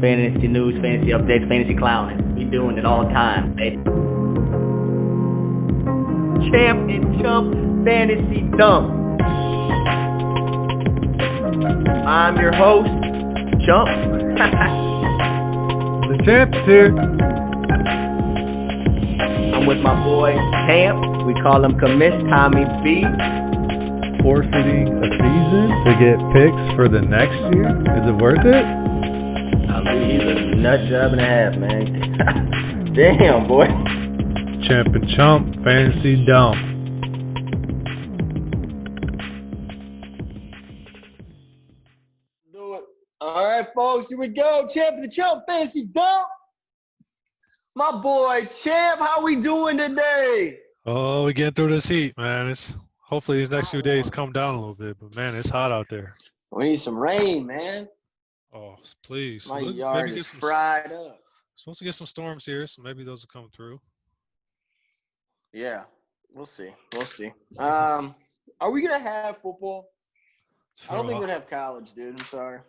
fantasy news, fantasy updates, fantasy clowning. We doing it all the time, baby. Champ and Chump Fantasy Dump. I'm your host, Chump. The champ's here. I'm with my boy, Champ. We call him Commiss Tommy B. Forfeiting a season to get picks for the next year? Is it worth it? I mean, he's a nut job and a half, man. Damn, boy. Champ and Chump Fantasy Dump. Do it. All right, folks, here we go. Champ and Chump Fantasy Dump. My boy, Champ, how we doing today? Oh, we getting through this heat, man. Hopefully these next few days come down a little bit, but man, it's hot out there. We need some rain, man. Oh, please. My yard is fried up. Supposed to get some storms here, so maybe those will come through. Yeah, we'll see. Are we gonna have football? I don't think we're gonna have college, dude. I'm sorry.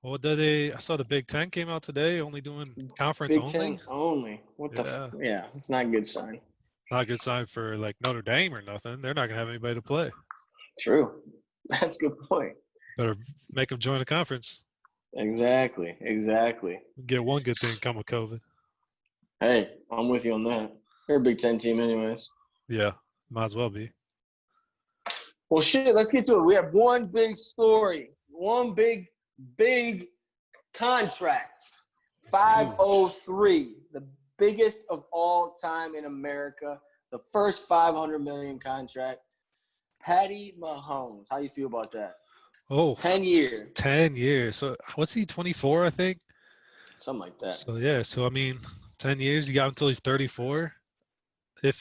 Well, I saw the Big Ten came out today, only doing conference Big only. Ten only. What the? Yeah, it's not a good sign. Not a good sign for like Notre Dame or nothing. They're not gonna have anybody to play. True. That's a good point. Better make them join the conference. Exactly. Get one good thing come with COVID. Hey, I'm with you on that. They're a Big Ten team anyways. Yeah, might as well be. Well, shit, let's get to it. We have one big story. One big contract. 503, the biggest of all time in America. The first $500 million contract. Patty Mahomes. How you feel about that? Oh, 10 years. 10 years. So what's he, 24, I think? Something like that. So, yeah. So, I mean, 10 years, you got until he's 34.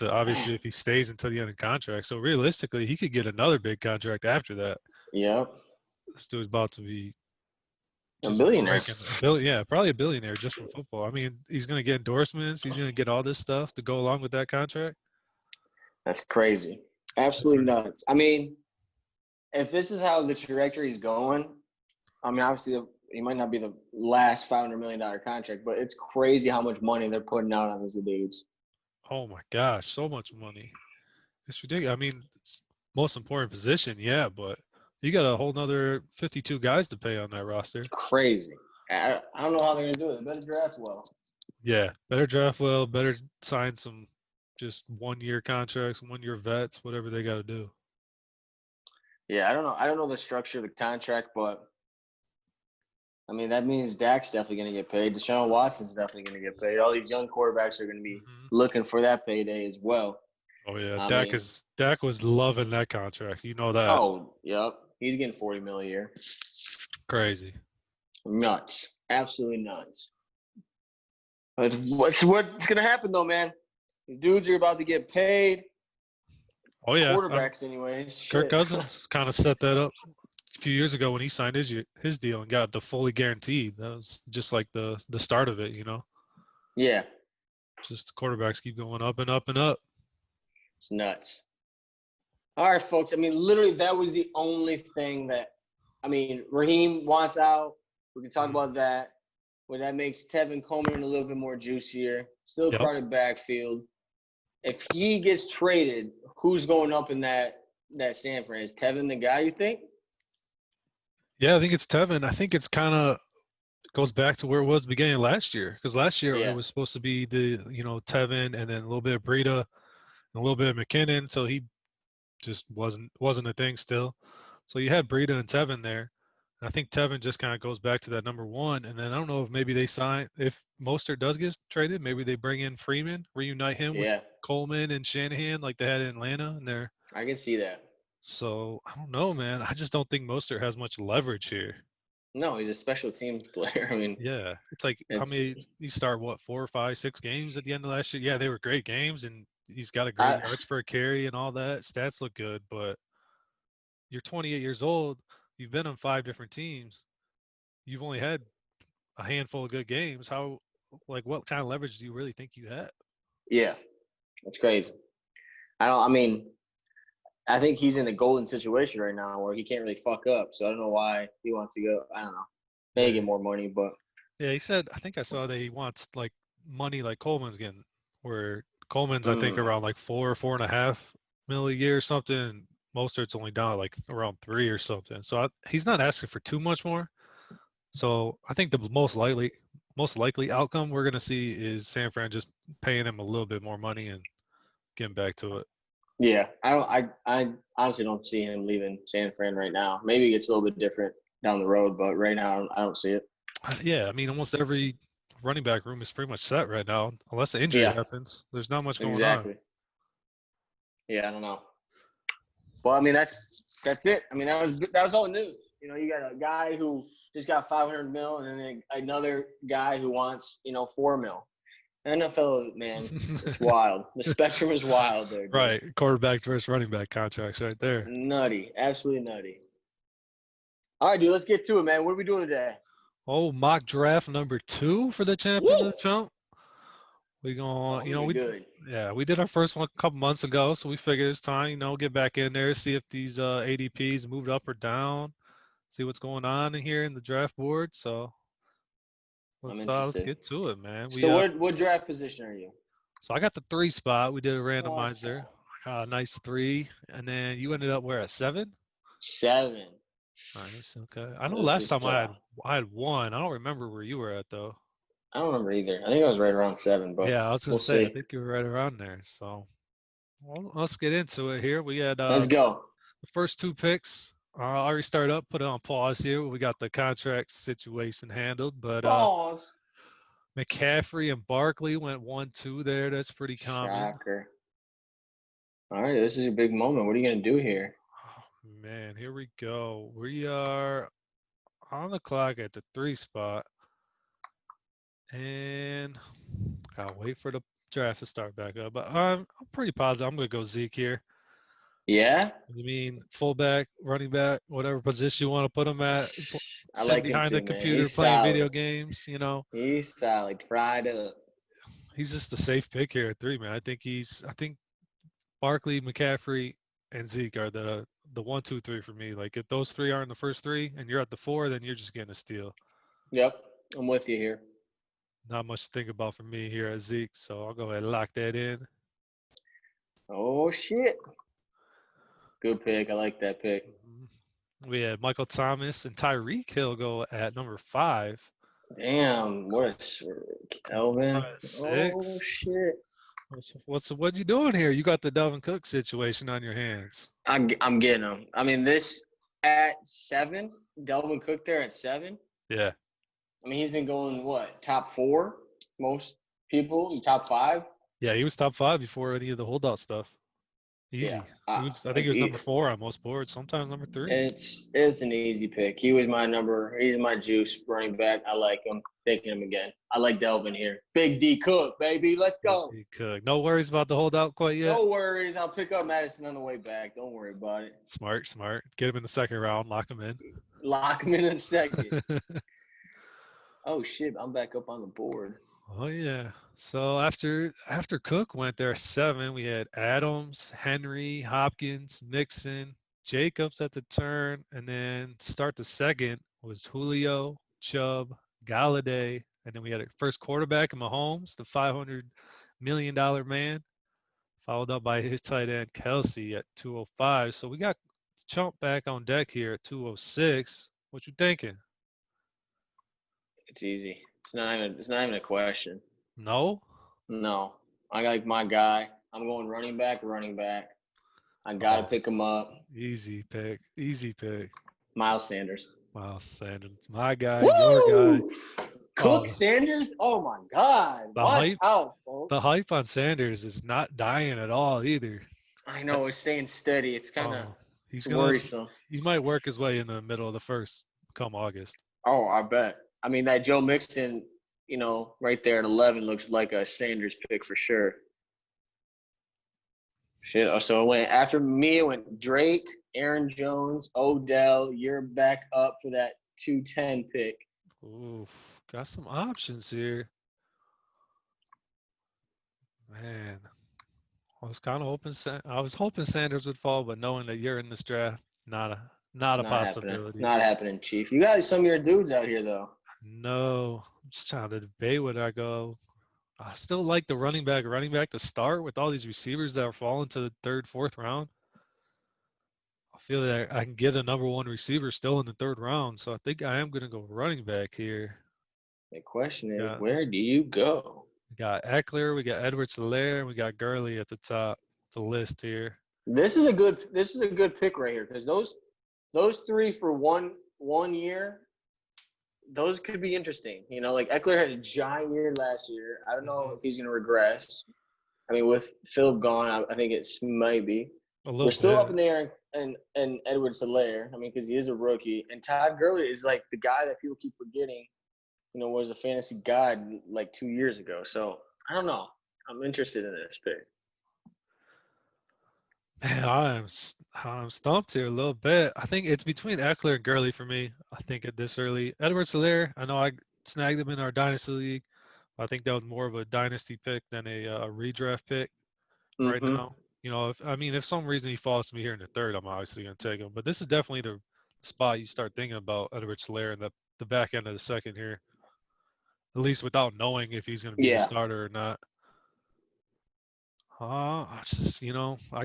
Obviously, if he stays until the end of the contract. So, realistically, he could get another big contract after that. Yep. This dude's about to be a billionaire. Probably a billionaire just from football. I mean, he's going to get endorsements. He's going to get all this stuff to go along with that contract. That's crazy. Absolutely nuts. I mean, if this is how the trajectory is going, I mean, obviously, he might not be the last $500 million contract, but it's crazy how much money they're putting out on these dudes. Oh, my gosh. So much money. It's ridiculous. I mean, it's most important position, yeah, but you got a whole nother 52 guys to pay on that roster. Crazy. I don't know how they're going to do it. They better draft well. Yeah, better draft well, better sign some just one-year contracts, one-year vets, whatever they got to do. Yeah, I don't know. I don't know the structure of the contract, but I mean that means Dak's definitely going to get paid. Deshaun Watson's definitely going to get paid. All these young quarterbacks are going to be looking for that payday as well. Oh yeah, Dak was loving that contract. You know that. Oh, yep. He's getting $40 million a year. Crazy. Nuts. Absolutely nuts. But what's going to happen though, man? These dudes are about to get paid. Oh yeah, quarterbacks anyways. Kirk Cousins kind of set that up a few years ago when he signed his deal and got the fully guaranteed. That was just like the start of it, you know. Yeah. Just the quarterbacks keep going up and up and up. It's nuts. All right, folks. I mean, literally, that was the only thing that – I mean, Raheem wants out. We can talk about that. Well, that makes Tevin Coleman a little bit more juicier. Still crowded backfield. If he gets traded, who's going up in that San Fran? Is Tevin the guy, you think? Yeah, I think it's Tevin. I think it's kind of goes back to where it was beginning of last year. Because last year it was supposed to be Tevin and then a little bit of Breida and a little bit of McKinnon. So he just wasn't a thing still. So you had Breida and Tevin there. And I think Tevin just kind of goes back to that number one. And then I don't know if maybe if Mostert does get traded, maybe they bring in Freeman, reunite him with Coleman and Shanahan like they had in Atlanta. And I can see that. So I don't know, man. I just don't think Mostert has much leverage here. No, he's a special team player. I mean, yeah, it's like how many he start 4, 5, 6 games at the end of last year. Yeah, they were great games, and he's got a great yards per carry and all that. Stats look good, but you're 28 years old. You've been on 5 different teams. You've only had a handful of good games. What kind of leverage do you really think you have? Yeah, that's crazy. I think he's in a golden situation right now where he can't really fuck up. So I don't know why he wants to go. I don't know. Maybe get more money, but Yeah, he said. I think I saw that he wants like money like Coleman's getting, where Coleman's I think Mm. around like 4.5 mil a year or something. And Mostert's only down at, like around 3 or something. So he's not asking for too much more. So I think the most likely outcome we're gonna see is San Fran just paying him a little bit more money and getting back to it. Yeah, I honestly don't see him leaving San Fran right now. Maybe it gets a little bit different down the road, but right now I don't see it. Yeah, I mean almost every running back room is pretty much set right now, unless the injury Yeah, happens. There's not much going on. exactly. Yeah, I don't know. Well, I mean that's it. I mean that was all news. You know, you got a guy who just got 500 mil, and then another guy who wants 4 mil. NFL, man, it's wild. The spectrum is wild there, dude. Right, quarterback versus running back contracts right there. Nutty, absolutely nutty. All right, dude, let's get to it, man. What are we doing today? Oh, mock draft number 2 for the champion of the Chump. We gonna, we did our first one a couple months ago, so we figured it's time, get back in there, see if these ADPs moved up or down, see what's going on in here in the draft board. So let's get to it, man. So what draft position are you? So I got the 3 spot. We did a randomizer, nice 3, and then you ended up where at 7? 7. Nice. Okay. I know last time I had 1. I don't remember where you were at though. I don't remember either. I think I was right around 7, but yeah, I was gonna say I think you were right around there. So let's get into it here. We had let's go. The first 2 picks. I already started up, put it on pause here. We got the contract situation handled, but pause. McCaffrey and Barkley went 1-2 there. That's pretty common. Shocker. All right, this is a big moment. What are you gonna do here? Oh, man, here we go. We are on the clock at the 3 spot. And I'll wait for the draft to start back up. But I'm pretty positive I'm going to go Zeke here. Yeah? You mean fullback, running back, whatever position you want to put him at. I like him behind too, the computer He's playing solid. video games, He's solid, fried up. He's just a safe pick here at 3, man. I think Barkley, McCaffrey, and Zeke are the 1, 2, 3 for me. Like if those 3 are in the first 3 and you're at the 4, then you're just getting a steal. Yep, I'm with you here. Not much to think about for me here at Zeke, so I'll go ahead and lock that in. Oh, shit. Good pick. I like that pick. We had Michael Thomas and Tyreek Hill go at number 5. Damn, what a Kelvin. 6. Oh, shit. What you doing here? You got the Dalvin Cook situation on your hands. I'm getting him. I mean, this at 7, Dalvin Cook there at 7. Yeah. I mean, he's been going, top 4? Most people, top 5? Yeah, he was top 5 before any of the holdout stuff. Easy. Yeah. I think he was number 4 on most boards, sometimes number 3. It's an easy pick. He was my number. He's my juice running back. I like him. Taking him again. I like Delvin here. Big D Cook, baby. Let's go. Big D Cook. No worries about the holdout quite yet? No worries. I'll pick up Madison on the way back. Don't worry about it. Smart. Get him in the second round. Lock him in. Lock him in the second. Oh, shit. I'm back up on the board. Oh, yeah. So after Cook went there 7, we had Adams, Henry, Hopkins, Mixon, Jacobs at the turn, and then start the second was Julio, Chubb, Galladay, and then we had a first quarterback in Mahomes, the $500 million man, followed up by his tight end Kelsey at 205. So we got Chump back on deck here at 206. What you thinking? It's easy. It's not even a question. No? No. I like my guy. I'm going running back. I got to pick him up. Easy pick. Miles Sanders. My guy, Woo! your guy. Cook Sanders? Oh, my God. The hype on Sanders is not dying at all either. I know. It's staying steady. It's kind of worrisome. He might work his way in the middle of the first come August. Oh, I bet. I mean, that Joe Mixon, right there at 11 looks like a Sanders pick for sure. Shit. So after me, it went Drake, Aaron Jones, Odell. You're back up for that 210 pick. Oof, got some options here. Man, I was hoping Sanders would fall, but knowing that you're in this draft, not a possibility. Not happening, Chief. You got some of your dudes out here though. No, just trying to debate whether I go. I still like the running back to start with all these receivers that are falling to the third, fourth round. I feel that I can get a number one receiver still in the third round, so I think I am going to go running back here. The question is, Yeah. where do you go? We got Eckler, we got Edwards-Helaire, and we got Gurley at the top of the list here. This is a good pick right here because those three for one year, those could be interesting. You know, like Eckler had a giant year last year. I don't know if he's going to regress. I mean, with Philip gone, I think it's maybe. We're still up in the air, and Edwards-Helaire. I mean, because he is a rookie, and Todd Gurley is like the guy that people keep forgetting. You know, was a fantasy god like 2 years ago. So I don't know. I'm interested in this pick. Man, I'm stumped here a little bit. I think it's between Eckler and Gurley for me. I think at this early, Edwards-Helaire. I know I snagged him in our dynasty league. I think that was more of a dynasty pick than a redraft pick right now. You know, if some reason he falls to me here in the third, I'm obviously going to take him. But this is definitely the spot you start thinking about Edwards-Helaire in the back end of the second here, at least without knowing if he's going to be the starter or not. I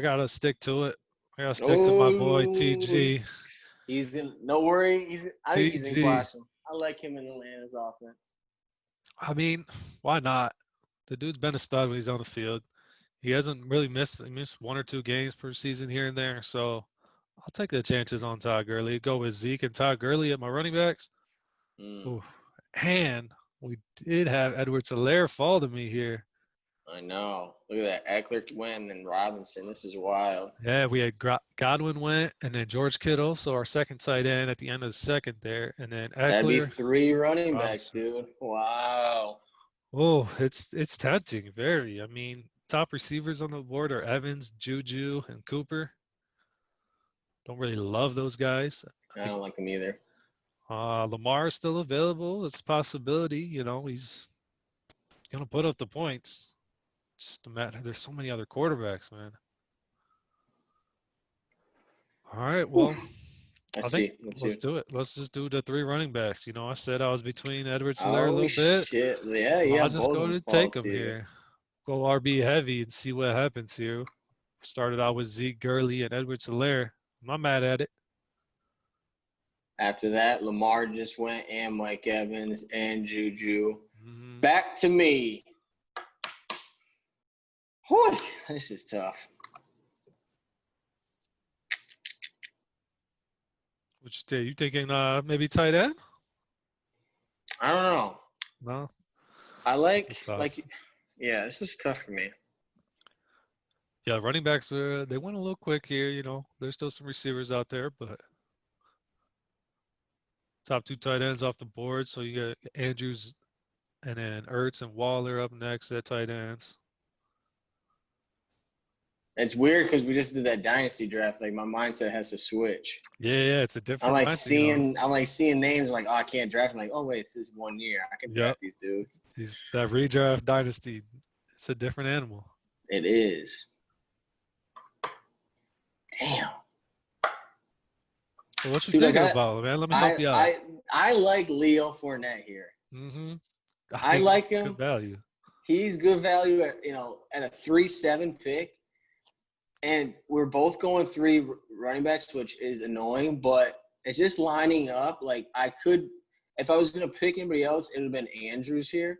gotta stick to it. I gotta stick to my boy TG. He's in. No worry. I think he's in TG. class. I like him in Atlanta's offense. I mean, why not? The dude's been a stud when he's on the field. He hasn't really missed 1 or 2 games per season here and there. So I'll take the chances on Todd Gurley. Go with Zeke and Todd Gurley at my running backs. Ooh. And we did have Edwards-Helaire fall to me here. I know. Look at that. Eckler went and Robinson. This is wild. Yeah, we had Godwin went, and then George Kittle, so our second tight end at the end of the second there, and then Eckler. That'd be 3 running backs, dude. Wow. Oh, it's tempting, very. I mean, top receivers on the board are Evans, Juju, and Cooper. Don't really love those guys. I don't like them either. Lamar is still available. It's a possibility. You know, he's going to put up the points. Just a matter. There's so many other quarterbacks, man. All right, well, let's do it. Let's just do the 3 running backs. You know, I said I was between Edwards-Helaire a little bit. Shit. Yeah, so yeah. I'll just go to take him here. Go RB heavy and see what happens here. Started out with Zeke, Gurley, and Edwards-Helaire. I'm not mad at it. After that, Lamar just went, and Mike Evans, and Juju. Back to me. Whew, this is tough. What you thinking? Maybe tight end? I don't know. No. I yeah, this was tough for me. Yeah, running backs they went a little quick here. You know, there's still some receivers out there, but top 2 tight ends off the board. So you got Andrews, and then Ertz and Waller up next at tight ends. It's weird because we just did that dynasty draft. Like my mindset has to switch. Yeah, it's a different. I'm seeing names. I'm like, oh, I can't draft. I'm like, oh wait, it's this 1 year. I can draft these dudes. That redraft dynasty. It's a different animal. It is. Damn. So what you thinking about, man? Let me help you out. I like Leo Fournette here. I like him. Good value. He's good value at a 3-7 pick. And we're both going 3 running backs, which is annoying, but it's just lining up. Like I could, if I was going to pick anybody else, it would have been Andrews here.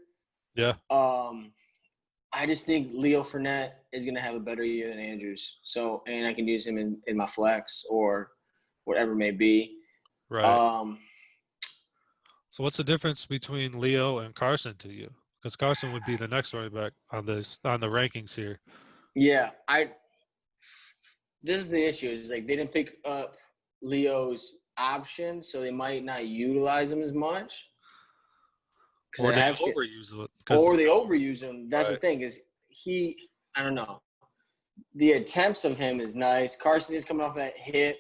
Yeah. I just think Leo Fournette is going to have a better year than Andrews. So, and I can use him in my flex or whatever it may be. Right. So what's the difference between Leo and Carson to you? Because Carson would be the next running back on the rankings here. Yeah, this is the issue. Is like they didn't pick up Leo's option, so they might not utilize him as much. Or they overuse it. Or they overuse him. That's the thing is I don't know. The attempts of him is nice. Carson is coming off that hip.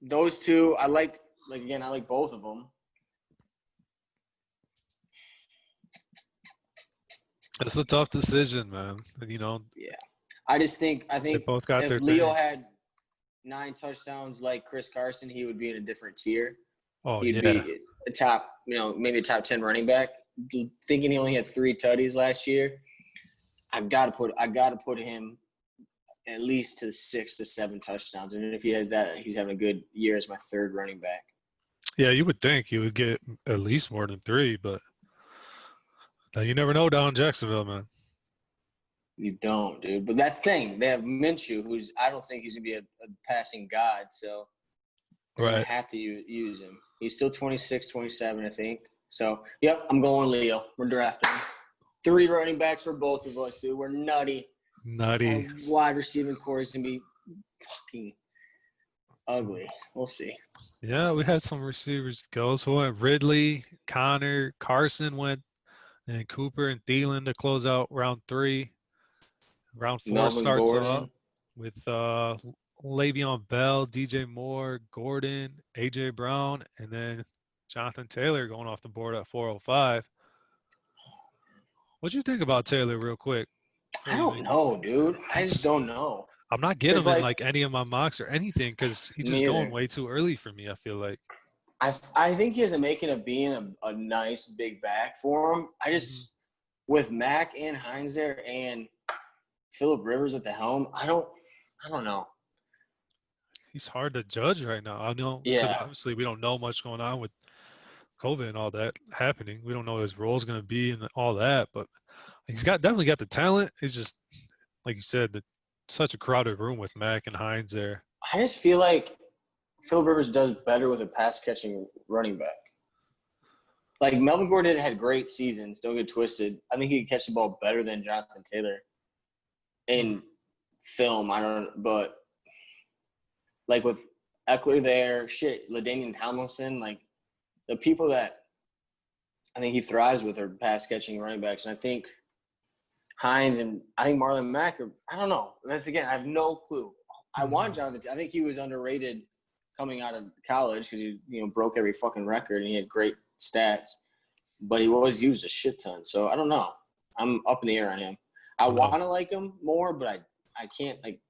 Those 2, I like both of them. It's a tough decision, man. You know. Yeah. I think they both got if Leo had 9 touchdowns like Chris Carson, he would be in a different tier. Oh, he'd yeah. be a top, maybe a top 10 running back. Thinking he only had 3 tutties last year, I gotta put him at least to 6 to 7 touchdowns. And if he has that, he's having a good year as my 3rd running back. Yeah, you would think he would get at least more than 3, but you never know down in Jacksonville, man. You don't, dude. But that's the thing. They have Minshew, who's I don't think he's gonna be a passing god, so they're gonna have to use him. He's still 26, 27, I think. So, yep, I'm going Leo. We're drafting 3 running backs for both of us, dude. We're nutty. Nutty. Our wide receiving core is gonna be fucking ugly. We'll see. Yeah, we had some receivers go. So went Ridley, Connor, Carson went, and Cooper and Thielen to close out round 3. Round 4 Melvin starts Gordon. off with Le'Veon Bell, DJ Moore, Gordon, AJ Brown, and then Jonathan Taylor going off the board at 405. What'd you think about Taylor, real quick? I don't know, dude. I just don't know. I'm not getting him in like any of my mocks or anything because he's just going way too early for me, I feel like. I think he has a making of being a nice big back for him. I just with Mac and Hines there and Phillip Rivers at the helm, I don't know. He's hard to judge right now. I know because obviously we don't know much going on with COVID and all that happening. We don't know what his role is going to be and all that, but he's definitely got the talent. It's just like you said, such a crowded room with Mac and Hines there. I just feel like Phillip Rivers does better with a pass-catching running back. Like Melvin Gordon had great seasons. Don't get twisted. I think he could catch the ball better than Jonathan Taylor in film. But like with Eckler there, LaDainian Tomlinson, like the people that I think he thrives with are pass-catching running backs. And I think Hines and I think Marlon Mack I don't know. That's again, I have no clue. I want Jonathan. I think he was underrated coming out of college because he broke every fucking record and he had great stats, but he was used a shit ton. So I don't know. I'm up in the air on him. I want to like him more, but I can't like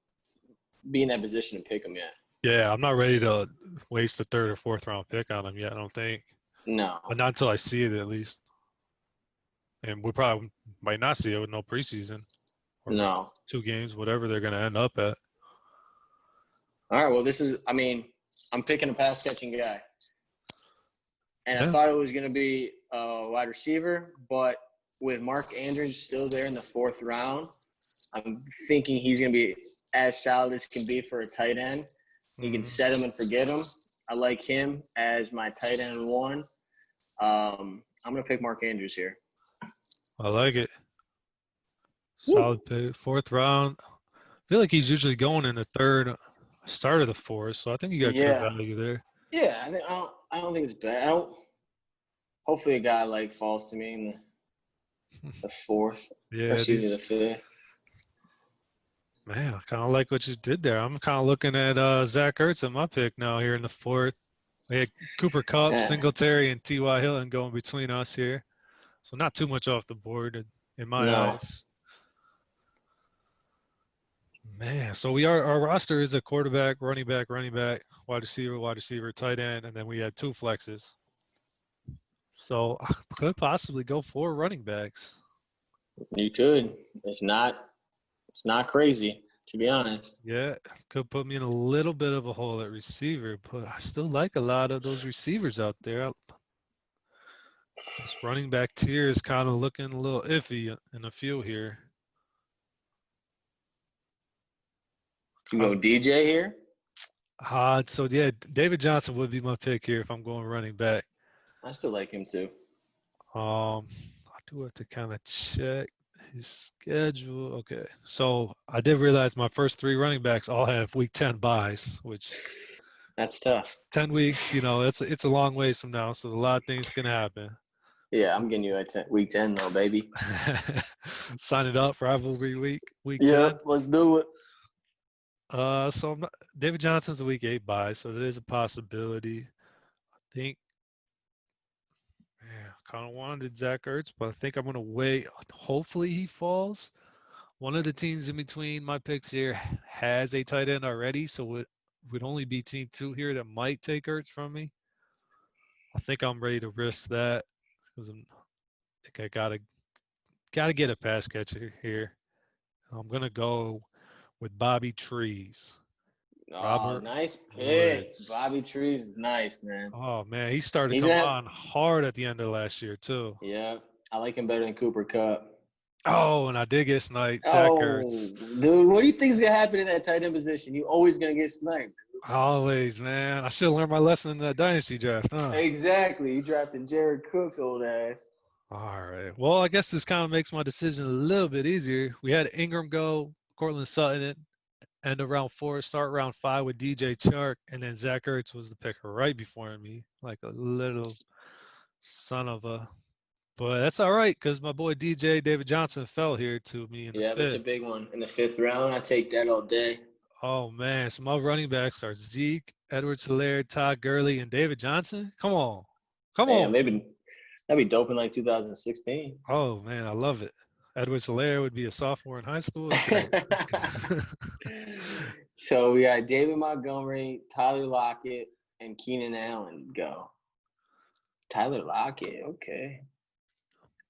be in that position to pick him yet. Yeah, I'm not ready to waste a 3rd or 4th round pick on him yet. I don't think. No, but not until I see it at least. And we probably might not see it with no preseason. Or no. 2 games, whatever they're going to end up at. All right. Well, I'm picking a pass-catching guy. And I thought it was going to be a wide receiver, but with Mark Andrews still there in the 4th round, I'm thinking he's going to be as solid as can be for a tight end. You can set him and forget him. I like him as my tight end 1. I'm going to pick Mark Andrews here. I like it. Solid pick. 4th round. I feel like he's usually going in the 3rd, start of the 4th, so I think you got good value there. Yeah, I don't think it's bad. Hopefully a guy like falls to me in the 4th. Yeah, or excuse me, the 5th. Man, I kind of like what you did there. I'm kind of looking at Zach Ertz at my pick now here in the 4th. We had Cooper Kupp, Singletary, and T.Y. Hilton going between us here. So not too much off the board in my eyes. Man, so our roster is a quarterback, running back, wide receiver, tight end, and then we had 2 flexes. So I could possibly go 4 running backs. You could. It's not crazy, to be honest. Yeah, could put me in a little bit of a hole at receiver, but I still like a lot of those receivers out there. This running back tier is kind of looking a little iffy in a few here. You go DJ here? So yeah, David Johnson would be my pick here if I'm going running back. I still like him too. I do have to kind of check his schedule. Okay, so I did realize my first 3 running backs all have week 10 buys, which that's tough. 10 weeks, it's a long ways from now, so a lot of things can happen. Yeah, I'm getting you at week 10 though, baby. Sign it up for rivalry week 10. Yep, let's do it. So David Johnson's a week 8 buy, so that is a possibility. I think. Man, I kind of wanted Zach Ertz, but I think I'm going to wait. Hopefully he falls. One of the teams in between my picks here has a tight end already, so it would only be team 2 here that might take Ertz from me. I think I'm ready to risk that because I think I gotta get a pass catcher here. I'm gonna go with Bobby Trees. Oh, Robert nice pick. Woods. Bobby Trees is nice, man. Oh man, he started to He's come gonna have, on hard at the end of last year too. yeah, I like him better than Cooper Cup. Oh, and I did get sniped. Zach Oh, Ertz. dude, what do you think is gonna happen in that tight end position? You always gonna get sniped. Always, man. I should have learned my lesson in that dynasty draft, huh? Exactly. You drafted Jared Cook's old ass. All right. Well, I guess this kind of makes my decision a little bit easier. We had Ingram go, Cortland Sutton end of round 4, start round 5 with DJ Chark, and then Zach Ertz was the picker right before me, like a little son of a. But that's all right because my boy DJ David Johnson fell here to me in the Yeah, that's a 5th. big one. In the 5th round, I take that all day. Oh man, so my running backs are Zeke, Edwards-Helaire, Todd Gurley, and David Johnson. Come on, come Damn, on. that'd be dope in like 2016. Oh man, I love it. Edwards-Helaire would be a sophomore in high school. It's great. It's great. So we got David Montgomery, Tyler Lockett, and Keenan Allen go. Tyler Lockett, okay.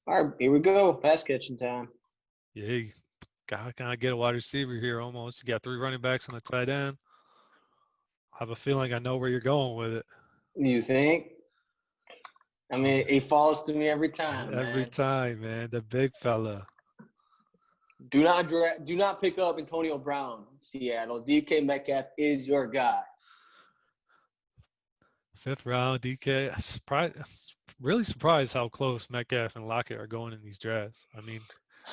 All right, here we go. Pass catching time. Yeah, you gotta kind of get a wide receiver here almost. You got 3 running backs and a tight end. I have a feeling I know where you're going with it. You think? I mean, he falls to me every time, Every man. time, man. The big fella. Do not pick up Antonio Brown, Seattle. DK Metcalf is your guy. 5th round, DK. Really surprised how close Metcalf and Lockett are going in these drafts. I mean,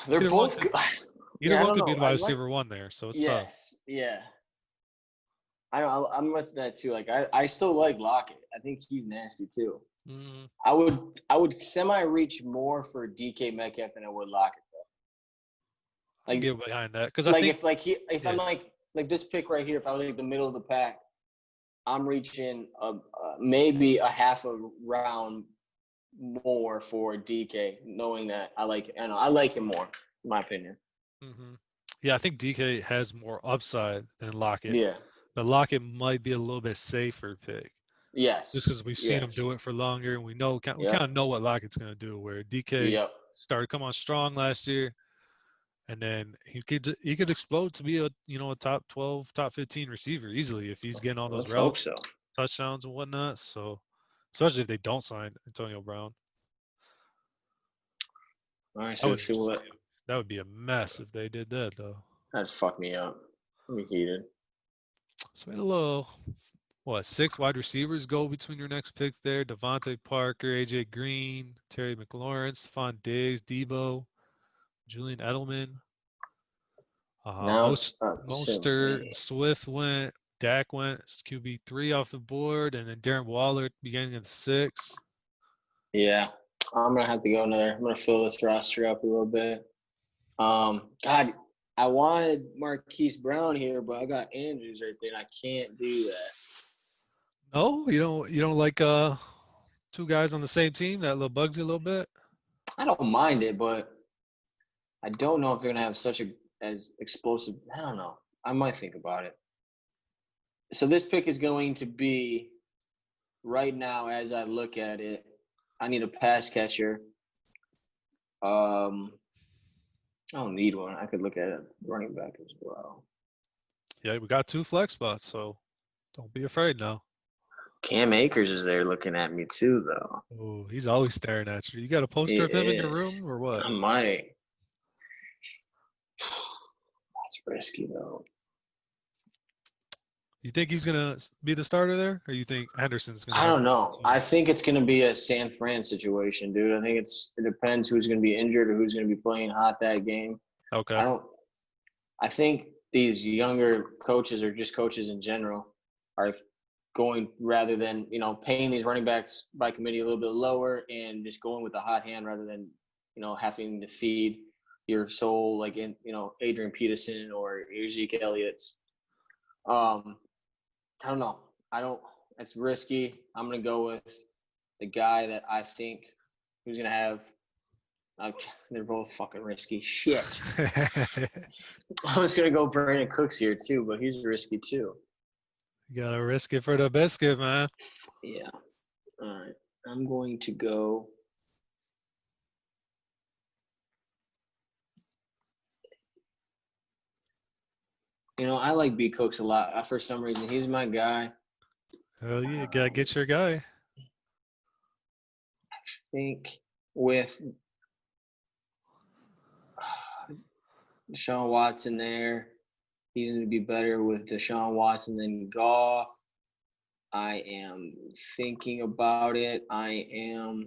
They're either both one good. either I one don't could be know. the wide receiver 1 there, so it's tough. Yes, yeah. I'm with that too. Like I still like Lockett. I think he's nasty too. Mm, I would semi-reach more for DK Metcalf than I would Lockett. I get behind that because Like I think if I'm like this pick right here, if I was like the middle of the pack, I'm reaching maybe a half a round more for DK, knowing that I like him more, in my opinion. Yeah, I think DK has more upside than Lockett. Yeah. But Lockett might be a little bit safer pick. Yes. Just because we've seen him do it for longer, and we kind of know what Lockett's going to do. Where DK started come on strong last year, and then he could explode to be a top 12, top 15 receiver easily if he's getting all those routes, touchdowns and whatnot. So especially if they don't sign Antonio Brown. All right, so see what. That would be a mess if they did that, though. That'd fuck me up. I'd be heated. So we had a little, 6 wide receivers go between your next picks there. Devontae Parker, AJ Green, Terry McLaurin, Stephon Diggs, Debo, Julian Edelman. Mostert, Swift went, Dak went, QB3 off the board, and then Darren Waller beginning of the 6th. Yeah, I'm gonna have to go another. I'm gonna fill this roster up a little bit. God, I wanted Marquise Brown here, but I got Andrews right there, and I can't do that. No, you don't like 2 guys on the same team? That little bugs you a little bit? I don't mind it, but I don't know if they're gonna have such as explosive. I don't know. I might think about it. So this pick is going to be right now as I look at it. I need a pass catcher. I don't need one. I could look at a running back as well. Yeah, we got 2 flex spots, so don't be afraid now. Cam Akers is there looking at me too, though. Oh, he's always staring at you. You got a poster of him in your room or what? I might. That's risky, though. You think he's going to be the starter there? Or you think Henderson's going to? I don't know. I think it's going to be a San Fran situation, dude. I think it depends who's going to be injured or who's going to be playing hot that game. Okay. I think these younger coaches or just coaches in general are going rather than, paying these running backs by committee a little bit lower and just going with the hot hand rather than, having to feed your soul like in, Adrian Peterson or Zeke Elliott's. I don't know. It's risky. I'm going to go with the guy that I think who's going to have they're both fucking risky. Shit. I was going to go Brandon Cooks here too, but he's risky too. You got to risk it for the biscuit, man. Yeah. All right. I'm going to go. I like B Cooks a lot. For some reason, he's my guy. Hell yeah, gotta get your guy. I think with Deshaun Watson there, he's going to be better with Deshaun Watson than Goff. I am thinking about it. Oh,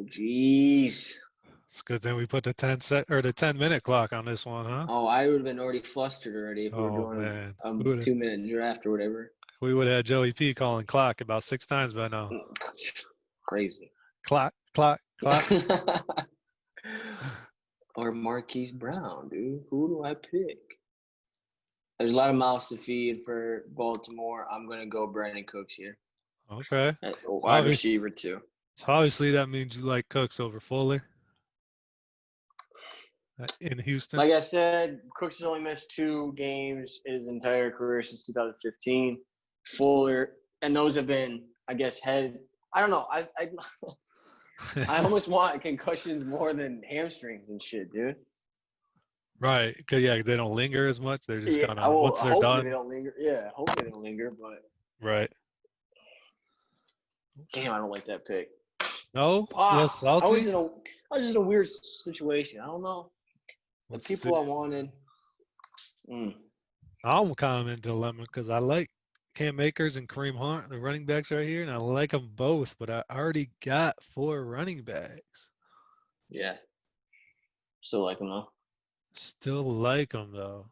jeez. It's a good thing we put the 10-minute clock on this one, huh? Oh, I would have been already flustered already if we were doing man. a 2-minute draft or whatever. We would have had Joey P calling clock about 6 times by now. Crazy. Clock, clock, clock. Or Marquise Brown, dude. Who do I pick? There's a lot of mouths to feed for Baltimore. I'm going to go Brandon Cooks here. Okay. Wide receiver, too. So obviously that means you like Cooks over Fuller in Houston. Like I said, Cooks has only missed 2 games in his entire career since 2015. Fuller, and those have been, I guess, I don't know. I almost want concussions more than hamstrings and shit, dude. Right, because they don't linger as much. They're just kind of once they're done. They don't linger. Yeah, hopefully they don't linger. But right. Damn, I don't like that pick. No, less salty. I was just in a weird situation. I don't know. The people I wanted. I'm kind of in a dilemma because I like Cam Akers and Kareem Hunt, the running backs right here, and I like them both, but I already got 4 running backs. Yeah. Still like them, though. Still like them, though.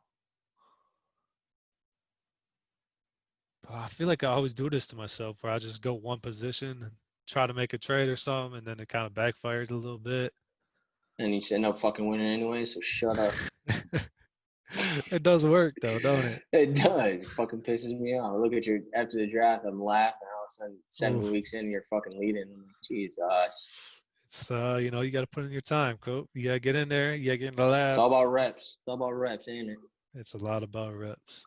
But I feel like I always do this to myself where I just go one position and try to make a trade or something, and then it kind of backfires a little bit. And you end up fucking winning anyway, so shut up. It does work, though, don't it? It does. It fucking pisses me off. Look at after the draft, I'm laughing. All of a sudden, 7 weeks in, you're fucking leading. I'm like, Jesus. It's, you got to put in your time, Coach. You got to get in there. You got to get in the lab. It's all about reps. It's all about reps, ain't it? It's a lot about reps.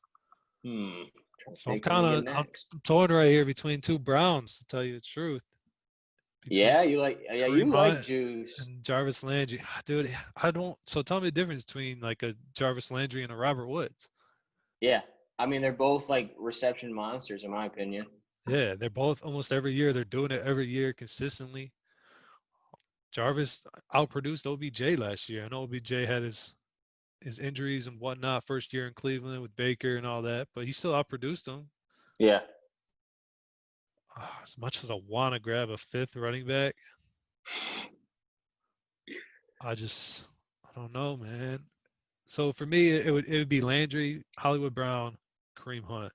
So I'm I'm torn right here between 2 Browns, to tell you the truth. You like Juice. And Jarvis Landry. Dude, I don't. So tell me the difference between like a Jarvis Landry and a Robert Woods. Yeah. I mean, they're both like reception monsters, in my opinion. Yeah, they're both almost every year. They're doing it every year consistently. Jarvis outproduced OBJ last year. I know OBJ had his injuries and whatnot first year in Cleveland with Baker and all that, but he still outproduced him. Yeah. As much as I want to grab a 5th running back, I don't know, man. So for me, it would be Landry, Hollywood Brown, Kareem Hunt.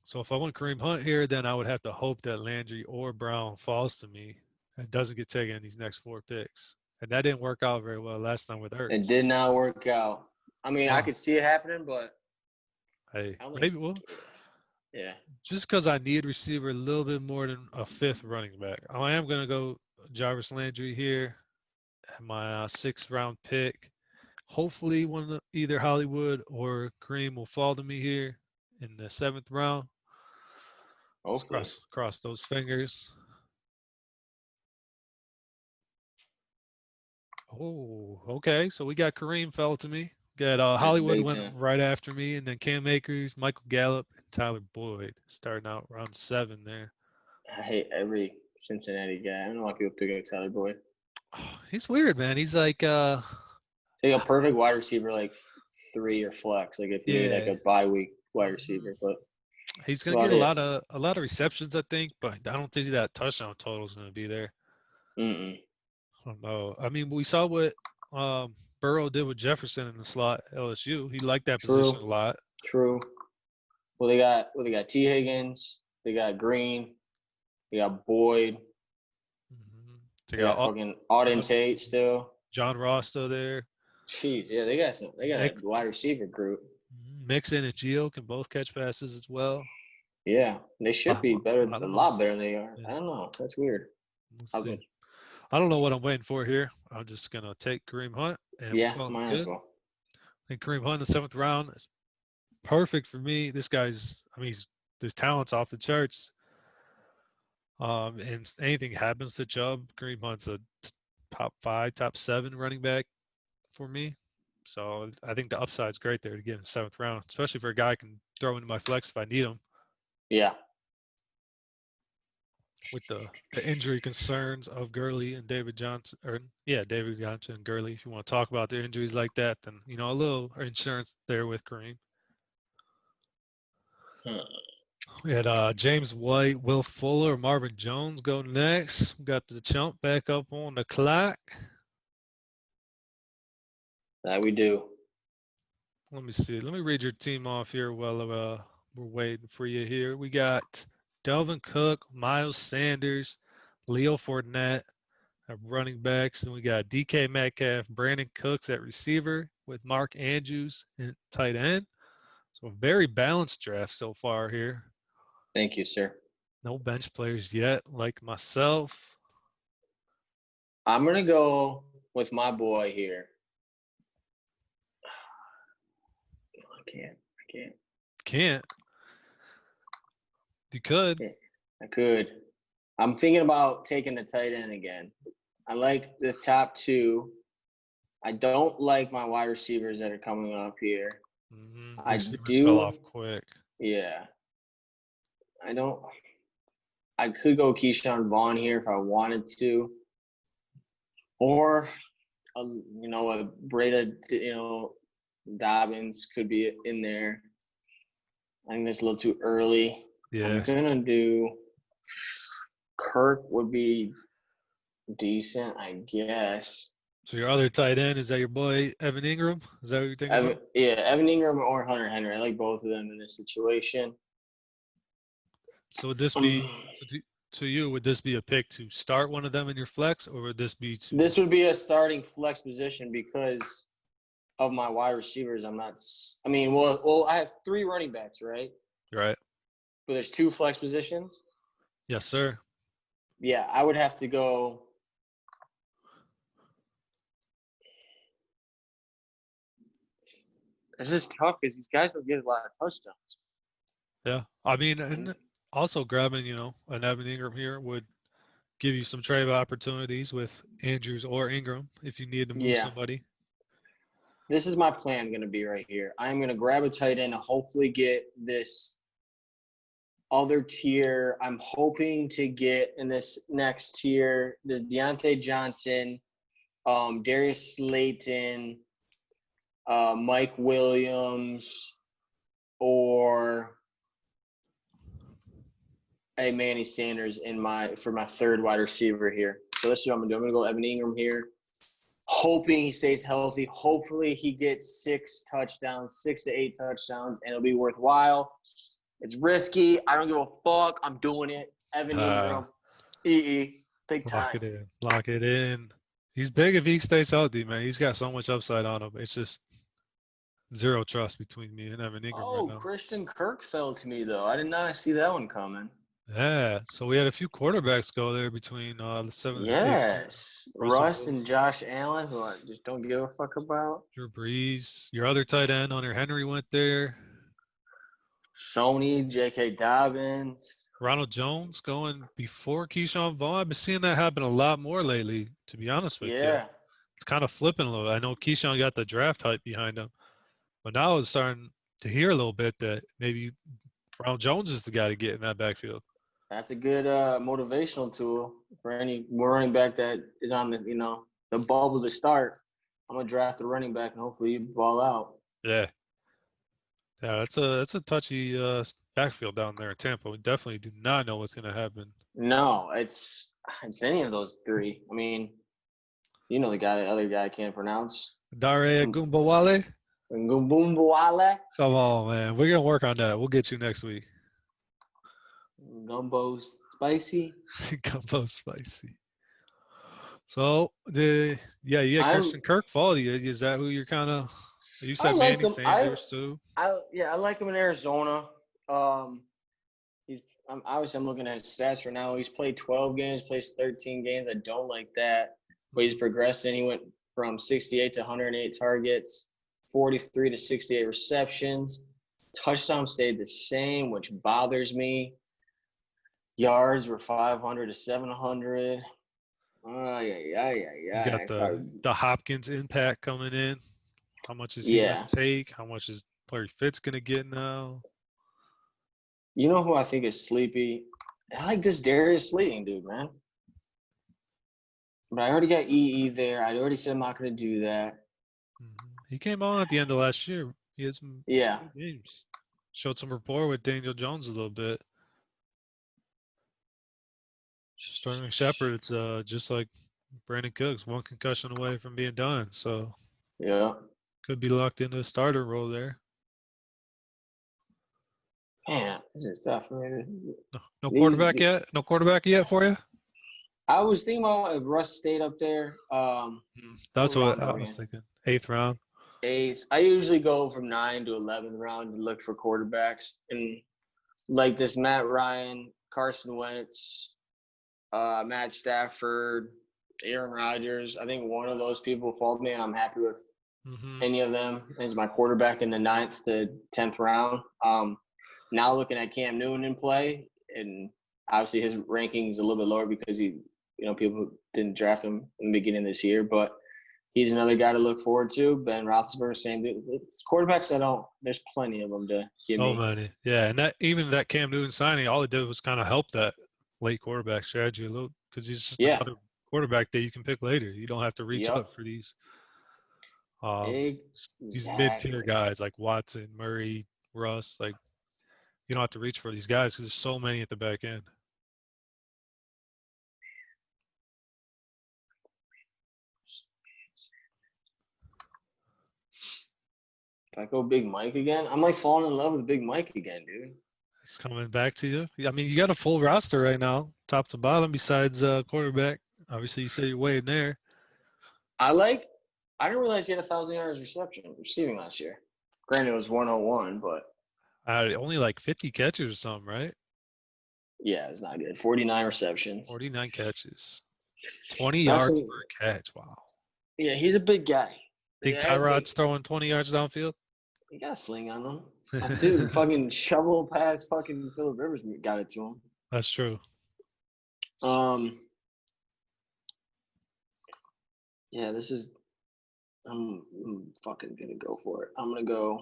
So if I want Kareem Hunt here, then I would have to hope that Landry or Brown falls to me and doesn't get taken in these next 4 picks. And that didn't work out very well last time with Ertz. It did not work out. I mean, I could see it happening, but hey, maybe yeah. Just because I need receiver a little bit more than a 5th running back. I am going to go Jarvis Landry here at my 6th round pick. Hopefully either Hollywood or Kareem will fall to me here in the 7th round. Cross those fingers. Oh, okay. So we got Kareem fell to me. Got Hollywood went right after me, and then Cam Akers, Michael Gallup, and Tyler Boyd starting out round 7 there. I hate every Cincinnati guy. I don't know why people pick up Tyler Boyd. Oh, he's weird, man. He's like take a perfect wide receiver, like 3 or flex. Like if you need like a bye week wide receiver, but he's gonna get a lot of receptions, I think, but I don't think that touchdown total is gonna be there. I don't know. I mean, we saw what Burrow did with Jefferson in the slot at LSU. He liked that position a lot. True. Well, they got T. Higgins. They got Green. They got Boyd. They got fucking Auden Tate still. John Ross still there. Jeez, yeah, they got a wide receiver group. Mixon and Gio can both catch passes as well. Yeah, they should be a lot better than they are. Yeah. I don't know. That's weird. I don't know what I'm waiting for here. I'm just gonna take Kareem Hunt. And might as well. I think Kareem Hunt in the 7th round is perfect for me. This guy's, he's his talent's off the charts. And anything happens to Chubb, Kareem Hunt's a top 5, top 7 running back for me. So I think the upside's great there to get in the 7th round, especially for a guy who can throw into my flex if I need him. Yeah. With the injury concerns of Gurley and David Johnson, David Johnson and Gurley. If you want to talk about their injuries like that, then a little insurance there with Kareem. We had James White, Will Fuller, Marvin Jones go next. We got the Chump back up on the clock. That we do. Let me see. Let me read your team off here while we're waiting for you here. We got Delvin Cook, Miles Sanders, Leo Fournette at running backs, and we got DK Metcalf, Brandon Cooks at receiver with Mark Andrews at tight end. So a very balanced draft so far here. Thank you, sir. No bench players yet, like myself. I'm going to go with my boy here. I Can't. You could. I could. I'm thinking about taking the tight end again. I like the top 2. I don't like my wide receivers that are coming up here. Mm-hmm. I do. Fell off quick. Yeah. I could go Keyshawn Vaughn here if I wanted to. Or, a Breda, Dobbins could be in there. I think that's a little too early. Yeah. I'm going to do Kirk would be decent, I guess. So your other tight end, is that your boy Evan Ingram? Is that what you're thinking about? Yeah, Evan Ingram or Hunter Henry. I like both of them in this situation. So would this be to you? Would this be a pick to start one of them in your flex, or would this be to? This would be a starting flex position because of my wide receivers. I'm not. I mean, well, I have 3 running backs, right? Right. But there's 2 flex positions. Yes, sir. Yeah, I would have to go. It's just tough because these guys don't get a lot of touchdowns. Yeah, I mean, and also grabbing, an Evan Ingram here would give you some trade opportunities with Andrews or Ingram if you need to move somebody. This is my plan going to be right here. I'm going to grab a tight end and hopefully get this other tier. I'm hoping to get in this next tier, this Deontay Johnson, Darius Slayton, Mike Williams, or a Manny Sanders for my 3rd wide receiver here. So that's what I'm gonna do. I'm gonna go Evan Ingram here, hoping he stays healthy. Hopefully he gets 6 to 8 touchdowns, and it'll be worthwhile. It's risky. I don't give a fuck. I'm doing it. Evan Ingram, big time. Lock it in. He's big if he stays healthy, man. He's got so much upside on him. It's just zero trust between me and Evan Ingram right now. Christian Kirk fell to me, though. I did not see that one coming. Yeah, so we had a few quarterbacks go there between the 7th and 8th. Yes, Russ and Josh Allen, who I just don't give a fuck about. Drew Brees. Your other tight end, Hunter Henry, went there. Sony, J.K. Dobbins. Ronald Jones going before Keyshawn Vaughn. I've been seeing that happen a lot more lately, to be honest with you. Yeah. It's kind of flipping a little. I know Keyshawn got the draft hype behind him, but now it's starting to hear a little bit that maybe Ronald Jones is the guy to get in that backfield. That's a good motivational tool for any running back that is on the bubble to start. I'm gonna draft the running back and hopefully you ball out. Yeah. Yeah, it's a touchy backfield down there in Tampa. We definitely do not know what's gonna happen. No, it's any of those 3. I mean, the other guy I can't pronounce. Dare Gumbawale. Gumbawale. Come on, man. We're gonna work on that. We'll get you next week. Gumbo's spicy. Gumbo spicy. So you got Christian Kirk fall to you. Is that who you're kind of? You said Manny Sanders too. I like him in Arizona. I'm looking at his stats right now. He's played 12 games, plays 13 games. I don't like that, but he's progressing. He went from 68 to 108 targets, 43 to 68 receptions. Touchdown stayed the same, which bothers me. Yards were 500 to 700. You got the Hopkins impact coming in. How much is he going to take? How much is Larry Fitz going to get now? You know who I think is sleepy? I like this Darius Slayton dude, man. But I already got EE there. I already said I'm not going to do that. He came on at the end of last year. He had some games. Showed some rapport with Daniel Jones a little bit. Sterling Shepard, it's just like Brandon Cooks, one concussion away from being done. So could be locked into a starter role there. Man, this is tough, man. No quarterback yet? No quarterback yet for you? I was thinking about if Russ stayed up there. That's what I was thinking. 8th round. 8th. I usually go from 9 to 11th round to look for quarterbacks. And like this Matt Ryan, Carson Wentz, Matt Stafford, Aaron Rodgers. I think one of those people followed me, and I'm happy with any of them as my quarterback in the 9th to 10th round. Now looking at Cam Newton in play, and obviously his ranking is a little bit lower because people didn't draft him in the beginning of this year, but he's another guy to look forward to. Ben Roethlisberger, same thing. It's quarterbacks there's plenty of them to give me. So many. Yeah, and that Cam Newton signing, all it did was kind of help that late quarterback strategy a little because he's just another quarterback that you can pick later. You don't have to reach up for these mid-tier guys like Watson, Murray, Russ. Like, you don't have to reach for these guys because there's so many at the back end. If I go Big Mike again, I'm like falling in love with Big Mike again, dude. It's coming back to you. I mean, you got a full roster right now, top to bottom, besides quarterback. Obviously, you say you're way in there. I didn't realize he had 1,000 yards receiving last year. Granted, it was 101, but only like 50 catches or something, right? Yeah, it's not good. 49 receptions. 49 catches. 20 yards per catch. Wow. Yeah, he's a big guy. Think Tyrod's throwing 20 yards downfield? He got a sling on him. Dude, fucking shovel past fucking Phillip Rivers got it to him. That's true. Yeah, this is. I'm fucking gonna go for it. I'm gonna go.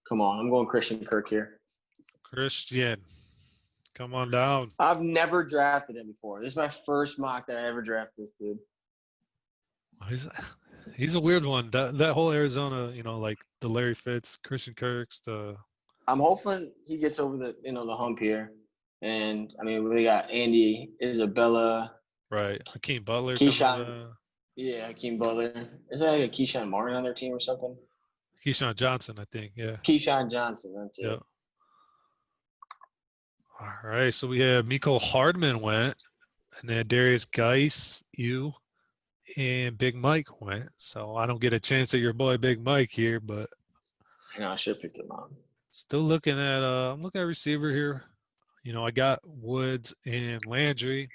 Come on, I'm going Christian Kirk here. Christian, come on down. I've never drafted him before. This is my first mock that I ever drafted this dude. He's a weird one. That whole Arizona, like the Larry Fitz, Christian Kirk's, I'm hoping he gets over the the hump here. And I mean, we got Andy Isabella. Right. Hakeem Butler. Keyshawn. Yeah, Hakeem Butler. Is there like a Keyshawn Martin on their team or something? Keyshawn Johnson, I think. Yeah. Keyshawn Johnson. That's it. Yeah. All right. So we have Miko Hardman went, and then Darius Geis, and Big Mike went. So I don't get a chance at your boy Big Mike here, but I should have picked him up. Still looking at I'm looking at receiver here. I got Woods and Landry,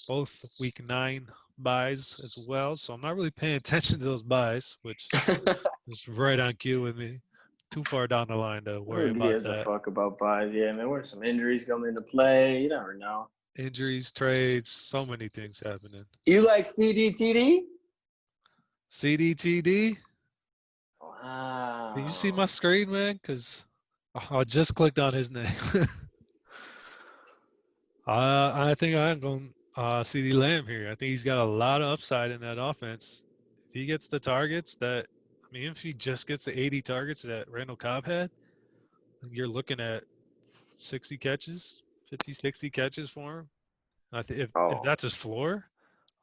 both week 9 buys as well. So I'm not really paying attention to those buys, which is right on cue with me. Too far down the line to worry about that. Who gives a fuck about buys? Yeah, man, where some injuries come into play. You never know. Injuries, trades, so many things happening. You like CDTD? CDTD? Wow. Can you see my screen, man? Because I just clicked on his name. I think I'm going CeeDee Lamb here. I think he's got a lot of upside in that offense. If he gets the targets if he just gets the 80 targets that Randall Cobb had, you're looking at 60 catches, 50, 60 catches for him. I think if that's his floor.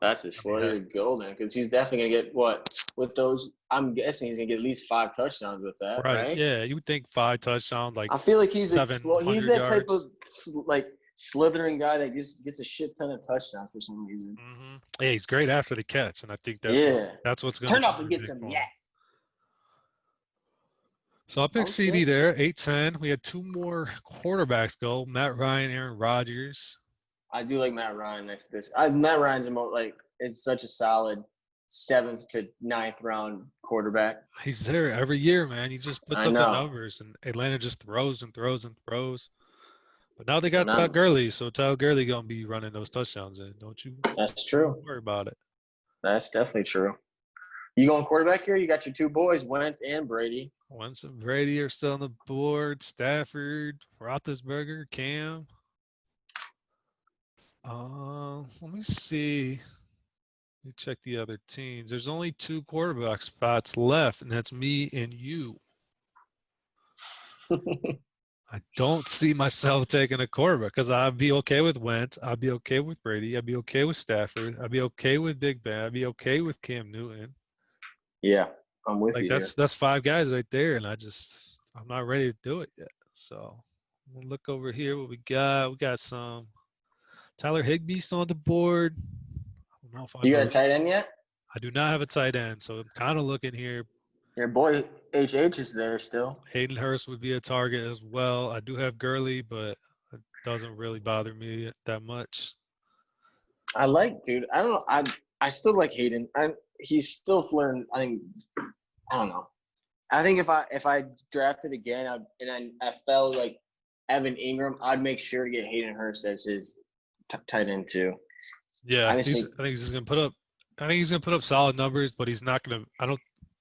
That's his floor. You're golden because he's definitely going to get with those. I'm guessing he's going to get at least 5 touchdowns with that, right? Yeah, you would think 5 touchdowns. I feel like he's he's that yards. type of slithering guy that just gets a shit ton of touchdowns for some reason. Mm-hmm. Yeah, he's great after the catch, and I think that's what's going to turn up and get some So I'll pick CD there, 8-10. We had 2 more quarterbacks go, Matt Ryan, Aaron Rodgers. I do like Matt Ryan next to this. Matt Ryan's is such a solid 7th to 9th round quarterback. He's there every year, man. He just puts I up the know. numbers, and Atlanta just throws and throws and throws. But now they got And Todd Gurley, so Todd Gurley gonna be running those touchdowns in. Don't you That's true. worry about it. That's definitely true. You going quarterback here? You got your 2 boys, Wentz and Brady. Wentz and Brady are still on the board. Stafford, Roethlisberger, Cam. Let me see. Let me check the other teams. There's only 2 quarterback spots left, and that's me and you. I don't see myself taking a quarterback because I'd be okay with Wentz. I'd be okay with Brady. I'd be okay with Stafford. I'd be okay with Big Ben. I'd be okay with Cam Newton. Yeah, I'm with Like you. that's 5 guys right there, and I'm not ready to do it yet. So we'll look over here. What we got? We got some Tyler Higbee's on the board. I don't know if You got a tight end yet? I do not have a tight end, so I'm kind of looking here. Your boy HH is there still. Hayden Hurst would be a target as well. I do have Gurley, but it doesn't really bother me that much. I like, dude. I don't know. I still like Hayden. He's still flirting. I don't know. I think if I drafted again I felt like Evan Ingram, I'd make sure to get Hayden Hurst as his tight end too. Yeah, I think he's gonna put up solid numbers, but he's not gonna. I don't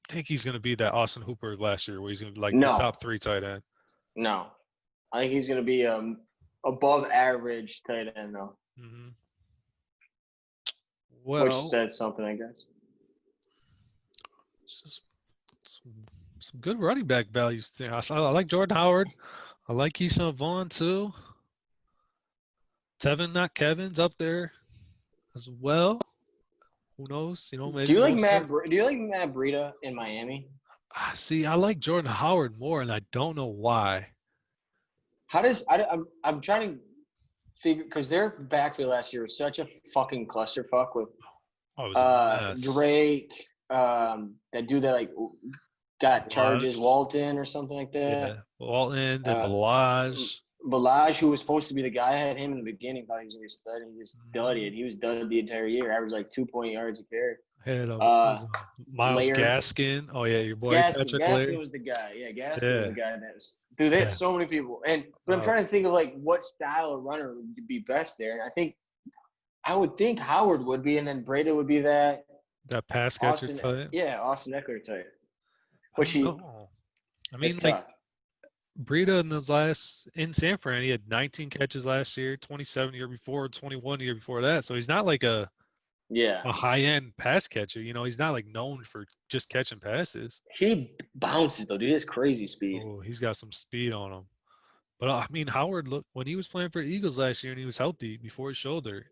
think he's gonna be that Austin Hooper last year, where he's gonna be like the top 3 tight end. No, I think he's gonna be above average tight end though. Mm-hmm. Well, which says something, I guess. It's just some good running back values there. I like Jordan Howard. I like Keyshawn Vaughn too. Tevin, not Kevin's up there as well. Who knows? Maybe. Do you like Matt Breida in Miami? See, I like Jordan Howard more, and I don't know why. I'm trying to figure, because their backfield last year was such a fucking clusterfuck with Drake, that dude that like got charges, Walton or something like that. Yeah, Walton and Balaj. Balaj, who was supposed to be the guy, I had him in the beginning, thought he was going to be stud, and he just dudded. He was dudded the entire year, averaged like 2 yards a carry. Had Myles Gaskin. Oh yeah, your boy Patrick Gaskin was the guy. Yeah, Gaskin was the guy that was. Dude, they had so many people, but I'm trying to think of like what style of runner would be best there. And I would think Howard would be, and then Breida would be that pass catcher type. Yeah, Austin Eckler type. Breida in San Fran, he had 19 catches last year, 27 the year before, 21 the year before that. So he's not like a high-end pass catcher. He's not like known for just catching passes. He bounces though, dude. He has crazy speed. Oh, he's got some speed on him. But Howard, when he was playing for the Eagles last year and he was healthy before his shoulder,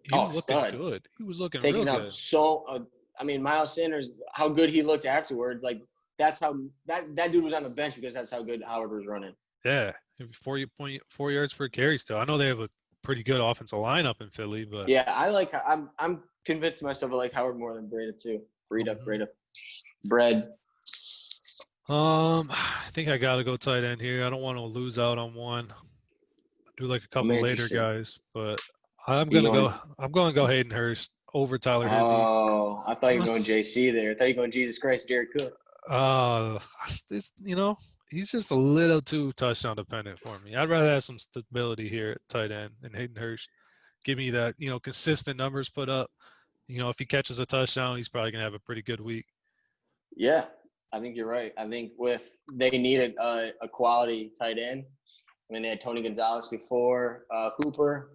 he was looking good. He was looking real good. Miles Sanders, how good he looked afterwards, like that's how that dude was on the bench because that's how good Howard was running. Yeah, 4 yards per carry still. I know they have a pretty good offensive lineup in Philly, but yeah, I'm convinced myself I like Howard more than Breida too. Bread. I think I gotta go tight end here. I don't want to lose out on one. I do like a couple later guys, but I'm gonna go Hayden Hurst over Tyler Higbee. Oh, I thought you were going JC there. I thought you were going Jesus Christ, Jared Cook. He's just a little too touchdown dependent for me. I'd rather have some stability here at tight end and Hayden Hurst. Give me that, consistent numbers put up. If he catches a touchdown, he's probably gonna have a pretty good week. Yeah, I think you're right. I think they needed a quality tight end. They had Tony Gonzalez before Cooper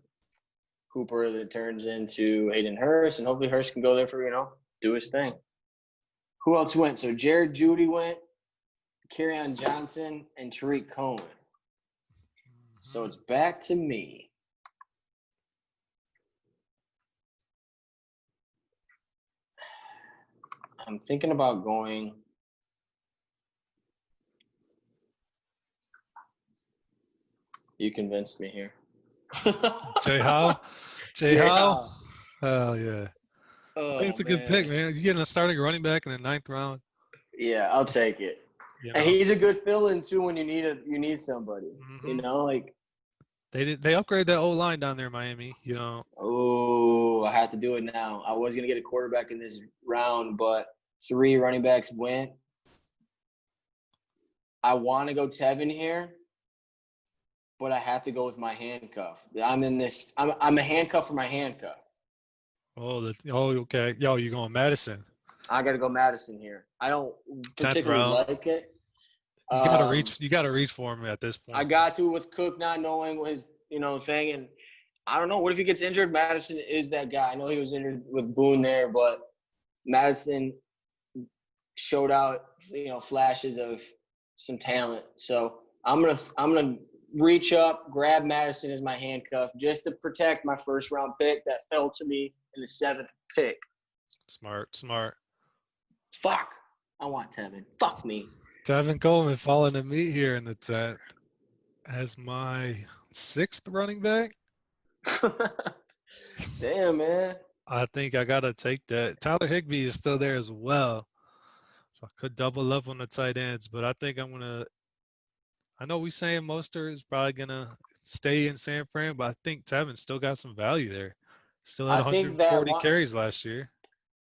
that turns into Hayden Hurst, and hopefully Hurst can go there for, do his thing. Who else went? So Jared Jeudy went, Kerryon Johnson, and Tariq Cohen. So it's back to me. I'm thinking about going. You convinced me here. Jay Howe? Jay Howe? Oh, yeah. I think it's a good pick, man. You're getting a starting running back in the 9th round. Yeah, I'll take it. And he's a good fill-in, too, when you need somebody. Mm-hmm. They upgrade that O-line down there in Miami, Oh, Ooh, I have to do it now. I was gonna get a quarterback in this round, but 3 running backs went. I want to go Tevin here, but I have to go with my handcuff. I'm a handcuff for my handcuff. Okay. Yo, you going Madison? I got to go Madison here. I don't 10th particularly round. like it. You gotta reach. You gotta reach for him at this point. I got to with Cook not knowing his thing, and I don't know. What if he gets injured? Madison is that guy. I know he was injured with Boone there, but Madison showed out flashes of some talent. So I'm gonna reach up, grab Madison as my handcuff just to protect my first round pick that fell to me in the 7th pick. Smart. Fuck. I want Tevin. Fuck me. Tevin Coleman falling to me here in the 10th as my 6th running back. Damn, man. I think I gotta take that. Tyler Higbee is still there as well, so I could double up on the tight ends. But I think I'm gonna. I know we saying Mostert is probably gonna stay in San Fran, but I think Tevin still got some value there. Still had 140 carries last year.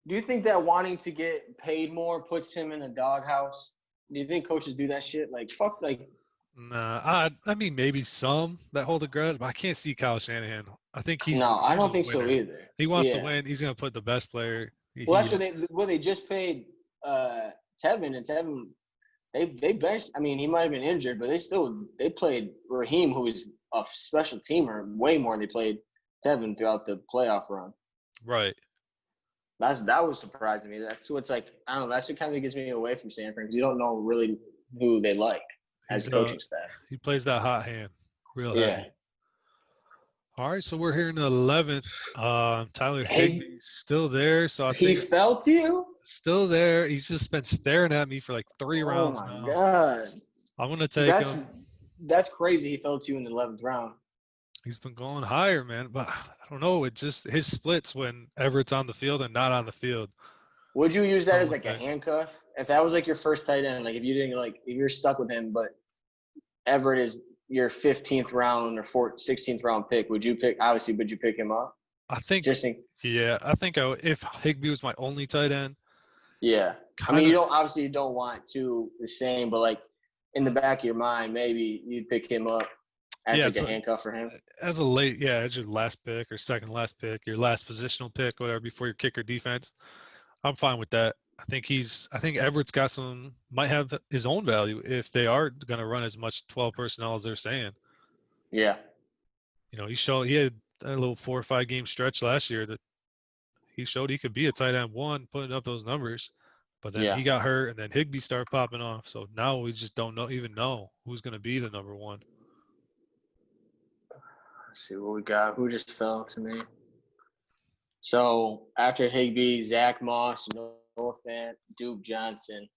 Do you think that wanting to get paid more puts him in a doghouse? Do you think coaches do that shit? Like, fuck, like. Nah, I mean maybe some that hold a grudge, but I can't see Kyle Shanahan. I think he's. No, I don't think so either. He wants to win. He's gonna put the best player. Well, that's what they just paid Tevin, and Tevin they benched. I mean, he might have been injured, but they played Raheem, who is a special teamer, way more than they played Tevin throughout the playoff run. Right. That was surprising to me. That's what's like. I don't know. That's what kind of gets me away from San Fran because you don't know really who they like as a coaching staff. He plays that hot hand, real heavy. All right, so we're here in the 11th. Tyler Higbee's still there, so I think he fell to you. Still there. He's just been staring at me for like 3 rounds now. Oh my god! I'm gonna take him. That's crazy. He fell to you in the 11th round. He's been going higher, man. But I don't know. It just his splits when Everett's on the field and not on the field. Would you use that as like a handcuff? If that was like your first tight end, like if you didn't if you're stuck with him, but Everett is your 15th round or 16th round pick, would you pick him up? I think. I think if Higbee was my only tight end. Yeah. I mean, you don't want two the same, but like in the back of your mind, maybe you'd pick him up. As a handcuff for him? As your last pick or second last pick, your last positional pick, whatever, before your kicker defense. I'm fine with that. I think Everett's got might have his own value if they are going to run as much 12 personnel as they're saying. Yeah. He had a little 4 or 5 game stretch last year that he showed he could be a tight end 1, putting up those numbers. But then he got hurt, and then Higbee started popping off. So now we just don't even know who's going to be the number 1. Let's see what we got. Who just fell to me? So after Higbee, Zach Moss, Noah Fant, Duke Johnson.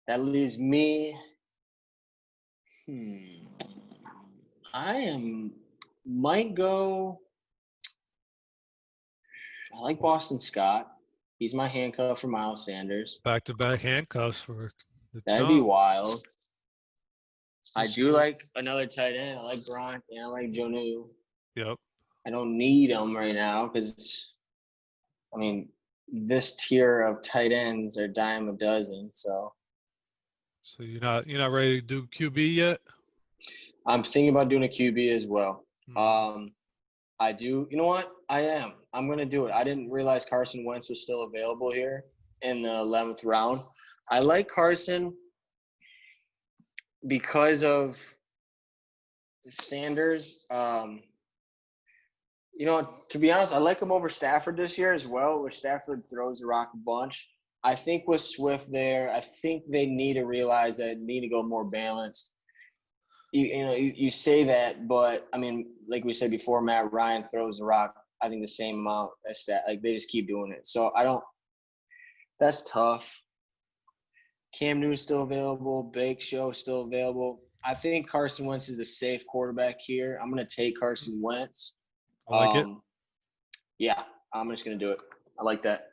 That leaves me. Might go. I like Boston Scott. He's my handcuff for Miles Sanders. Back-to-back handcuffs for the That'd be wild. I do like another tight end. I like Gronk and I like Jonnu. Yep. I don't need them right now because, this tier of tight ends are dime a dozen. So you're not ready to do QB yet? I'm thinking about doing a QB as well. I do. You know what? I am. I'm going to do it. I didn't realize Carson Wentz was still available here in the 11th round. I like Carson because of Sanders. To be honest, I like him over Stafford this year as well, where Stafford throws the rock a bunch. I think with Swift there, I think they need to realize that they need to go more balanced. You say that, but like we said before, Matt Ryan throws the rock, I think the same amount as that. Like they just keep doing it. So that's tough. Cam Newton's still available. Bake Show still available. I think Carson Wentz is the safe quarterback here. I'm going to take Carson Wentz. I like it. Yeah, I'm just going to do it. I like that.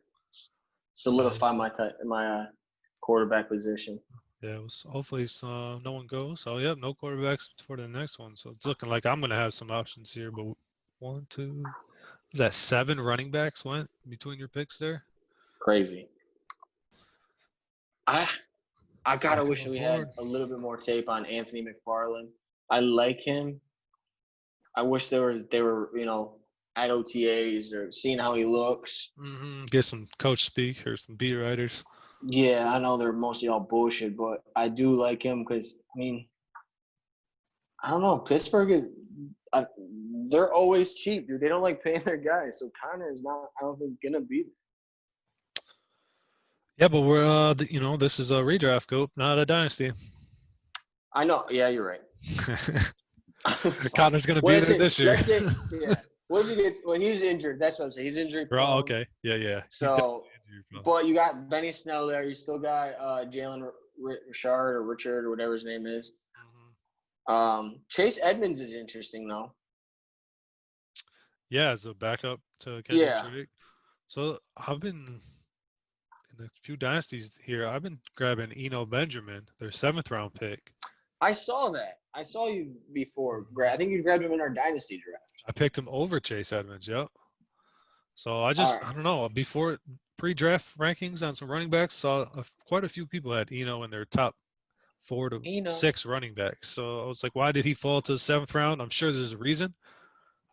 Solidify my quarterback position. Yeah, hopefully no one goes. So, yeah, no quarterbacks for the next one. So it's looking like I'm going to have some options here. But 1, 2, Is that 7 running backs went between your picks there? Crazy. I gotta wish on we had board. a little bit more tape on Anthony McFarland. I like him. I wish they were at OTAs or seeing how he looks. Get some coach speak or some beat writers. Yeah, I know they're mostly all bullshit, but I do like him because I don't know. Pittsburgh is they're always cheap, dude. They don't like paying their guys, so Connor is not. I don't think gonna be there. Yeah, but we're this is a redraft goat, not a dynasty. I know. Yeah, you're right. Connor's gonna be there this year. Let's say, yeah. What if he gets? Well, he's injured. That's what I'm saying. He's injured. Oh, okay. Yeah. So, but you got Benny Snell there. You still got Jalen Richard or whatever his name is. Chase Edmonds is interesting though. Yeah, as a backup to Kendrick Drake. So I've been in a few dynasties here. I've been grabbing Eno Benjamin, their 7th round pick. I saw that. I saw you before. I think you grabbed him in our dynasty draft. I picked him over Chase Edmonds. Yep. So I don't know. Before pre-draft rankings on some running backs, saw quite a few people had Eno in their top 4 to 6 running backs. So I was like, why did he fall to the 7th round? I'm sure there's a reason.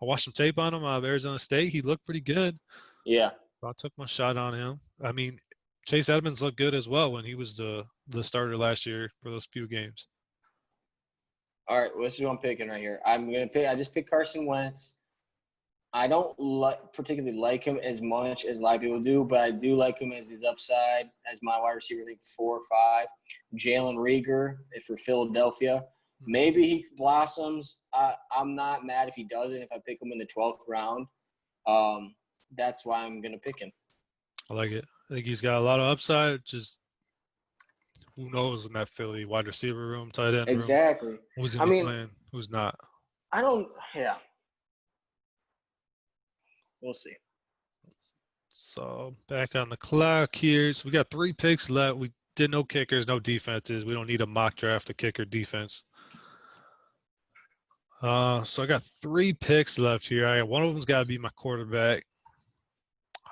I watched some tape on him out of Arizona State. He looked pretty good. Yeah. So I took my shot on him. Chase Edmonds looked good as well when he was the starter last year for those few games. All right, this is who I'm picking right here. I just picked Carson Wentz. I don't particularly like him as much as a lot of people do, but I do like him as his upside as my wide receiver, I think 4 or 5. Jalen Reagor for Philadelphia. Maybe he blossoms. I'm not mad if he doesn't, if I pick him in the 12th round. That's why I'm going to pick him. I like it. I think he's got a lot of upside. Just who knows in that Philly wide receiver room, tight end exactly. room. Who's going to be playing, who's not. We'll see. So back on the clock here. So we got 3 picks left. We did no kickers, no defenses. We don't need a mock draft to kicker defense. So I got 3 picks left here. One of them's got to be my quarterback.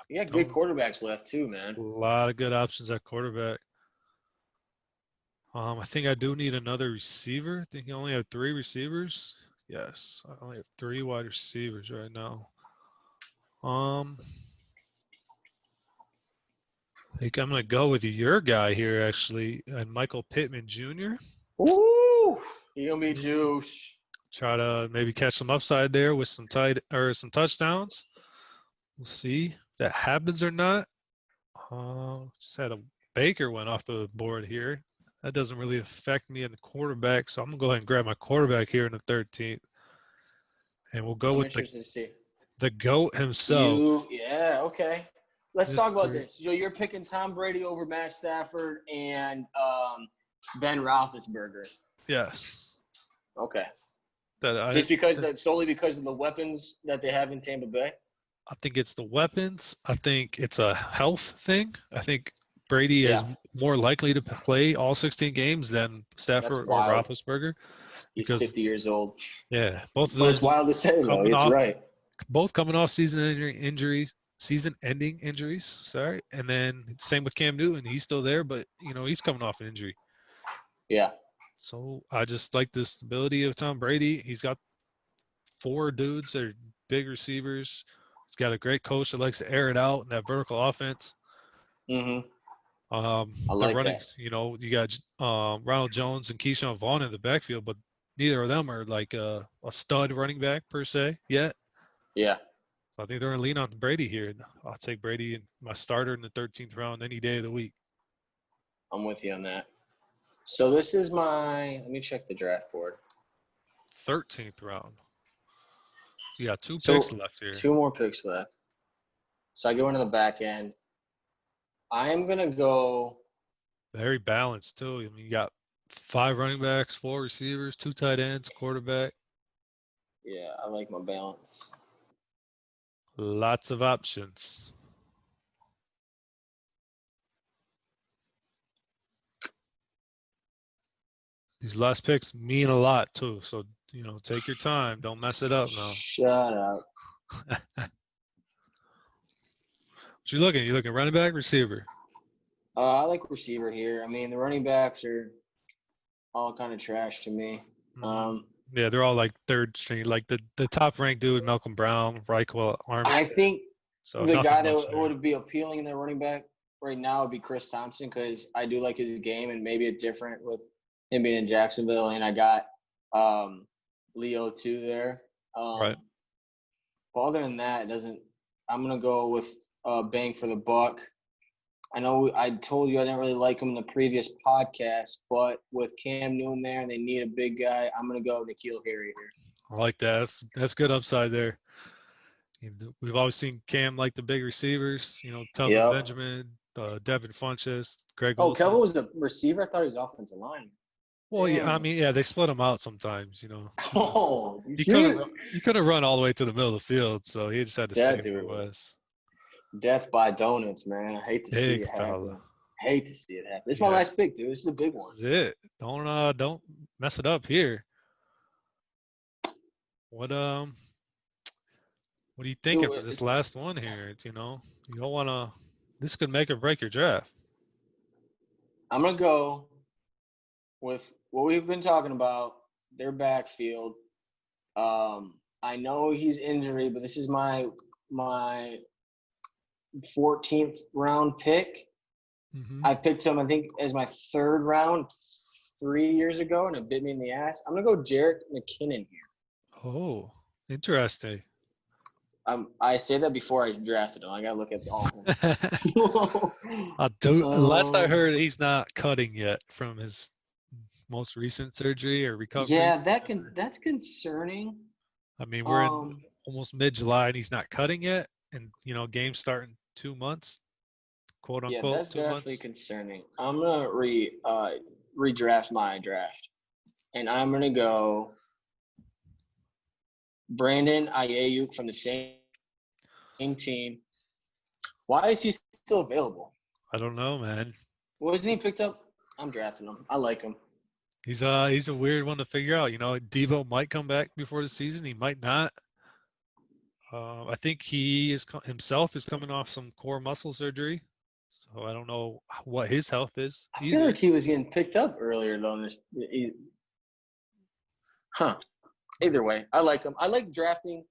Yeah, good quarterbacks left too, man. A lot of good options at quarterback. I think I do need another receiver. I think you only have 3 receivers. Yes, I only have 3 wide receivers right now. I think I'm gonna go with your guy here actually, and Michael Pittman Jr. Ooh, you're gonna be juice. Try to maybe catch some upside there with some some touchdowns. We'll see if that happens or not. Just had a Baker went off the board here. That doesn't really affect me in the quarterback, so I'm gonna go ahead and grab my quarterback here in the 13th, and we'll go with the GOAT himself. Yeah, okay. Let's talk about this. You're picking Tom Brady over Matt Stafford and Ben Roethlisberger. Yes. Okay. Just solely because of the weapons that they have in Tampa Bay? I think it's the weapons. I think it's a health thing. I think Brady is more likely to play all 16 games than Stafford or Roethlisberger. He's 50 years old. Yeah. Both of those. But it's wild to say, though. It's right. Both coming off season-ending injuries. Sorry. And then same with Cam Newton. He's still there, but, he's coming off an injury. Yeah. So I just like the stability of Tom Brady. He's got 4 dudes that are big receivers. He's got a great coach that likes to air it out in that vertical offense. Mm-hmm. I like that. You got Ronald Jones and Keyshawn Vaughn in the backfield, but neither of them are like a stud running back per se yet. Yeah. So I think they're going to lean on Brady here. I'll take Brady in my starter in the 13th round any day of the week. I'm with you on that. So this is let me check the draft board. 13th round. You got 2 picks left here. 2 more picks left. So I go into the back end. I'm going to go. Very balanced, too. You got 5 running backs, 4 receivers, 2 tight ends, quarterback. Yeah, I like my balance. Lots of options. These last picks mean a lot, too. So, take your time. Don't mess it up now. Shut up. you looking? You looking running back, receiver? I like receiver here. I mean, the running backs are all kind of trash to me. Yeah, they're all like third string. Like the top ranked dude, Malcolm Brown, Reichwell, Armstead. I think so the guy that there. would be appealing in the running back right now would be Chris Thompson because I do like his game and maybe it's different with him being in Jacksonville. And I got Leo too there. Right. But other than that, I'm gonna go with bang for the buck. I know I told you I didn't really like him in the previous podcast, but with Cam Newton there and they need a big guy, I'm gonna go N'Keal Harry here. I like that. That's good upside there. We've always seen Cam like the big receivers. Telvin Benjamin, Devin Funchess, Greg Olsen. Kelvin was the receiver. I thought he was offensive line. Well, yeah, I mean, yeah, they split him out sometimes. Oh, he couldn't run all the way to the middle of the field, so he just had to stay where he was. Death by donuts, man. I hate to see it happen. This is my last pick, dude. This is a big one. This is it. Don't mess it up here. What are you thinking for this last one here? You don't want to. This could make or break your draft. I'm gonna go with what we've been talking about. Their backfield. I know he's injury, but this is my 14th round pick. I picked him, I think, as my third round 3 years ago, and it bit me in the ass. I'm gonna go Jerick McKinnon here. Oh, interesting. I say that before I drafted him. I gotta look at all of them. Last I heard, he's not cutting yet from his most recent surgery or recovery. Yeah, that's concerning. I mean, we're in almost mid-July and he's not cutting yet, and games start in 2 months, quote unquote. Yeah, that's definitely concerning. I'm gonna redraft my draft, and I'm gonna go Brandon Ayuk from the same team. Why is he still available? I don't know, man. Wasn't he picked up? I'm drafting him. I like him. He's a weird one to figure out. Devo might come back before the season. He might not. I think he himself is coming off some core muscle surgery, so I don't know what his health is. I feel like he was getting picked up earlier though. Either way, I like him. I like drafting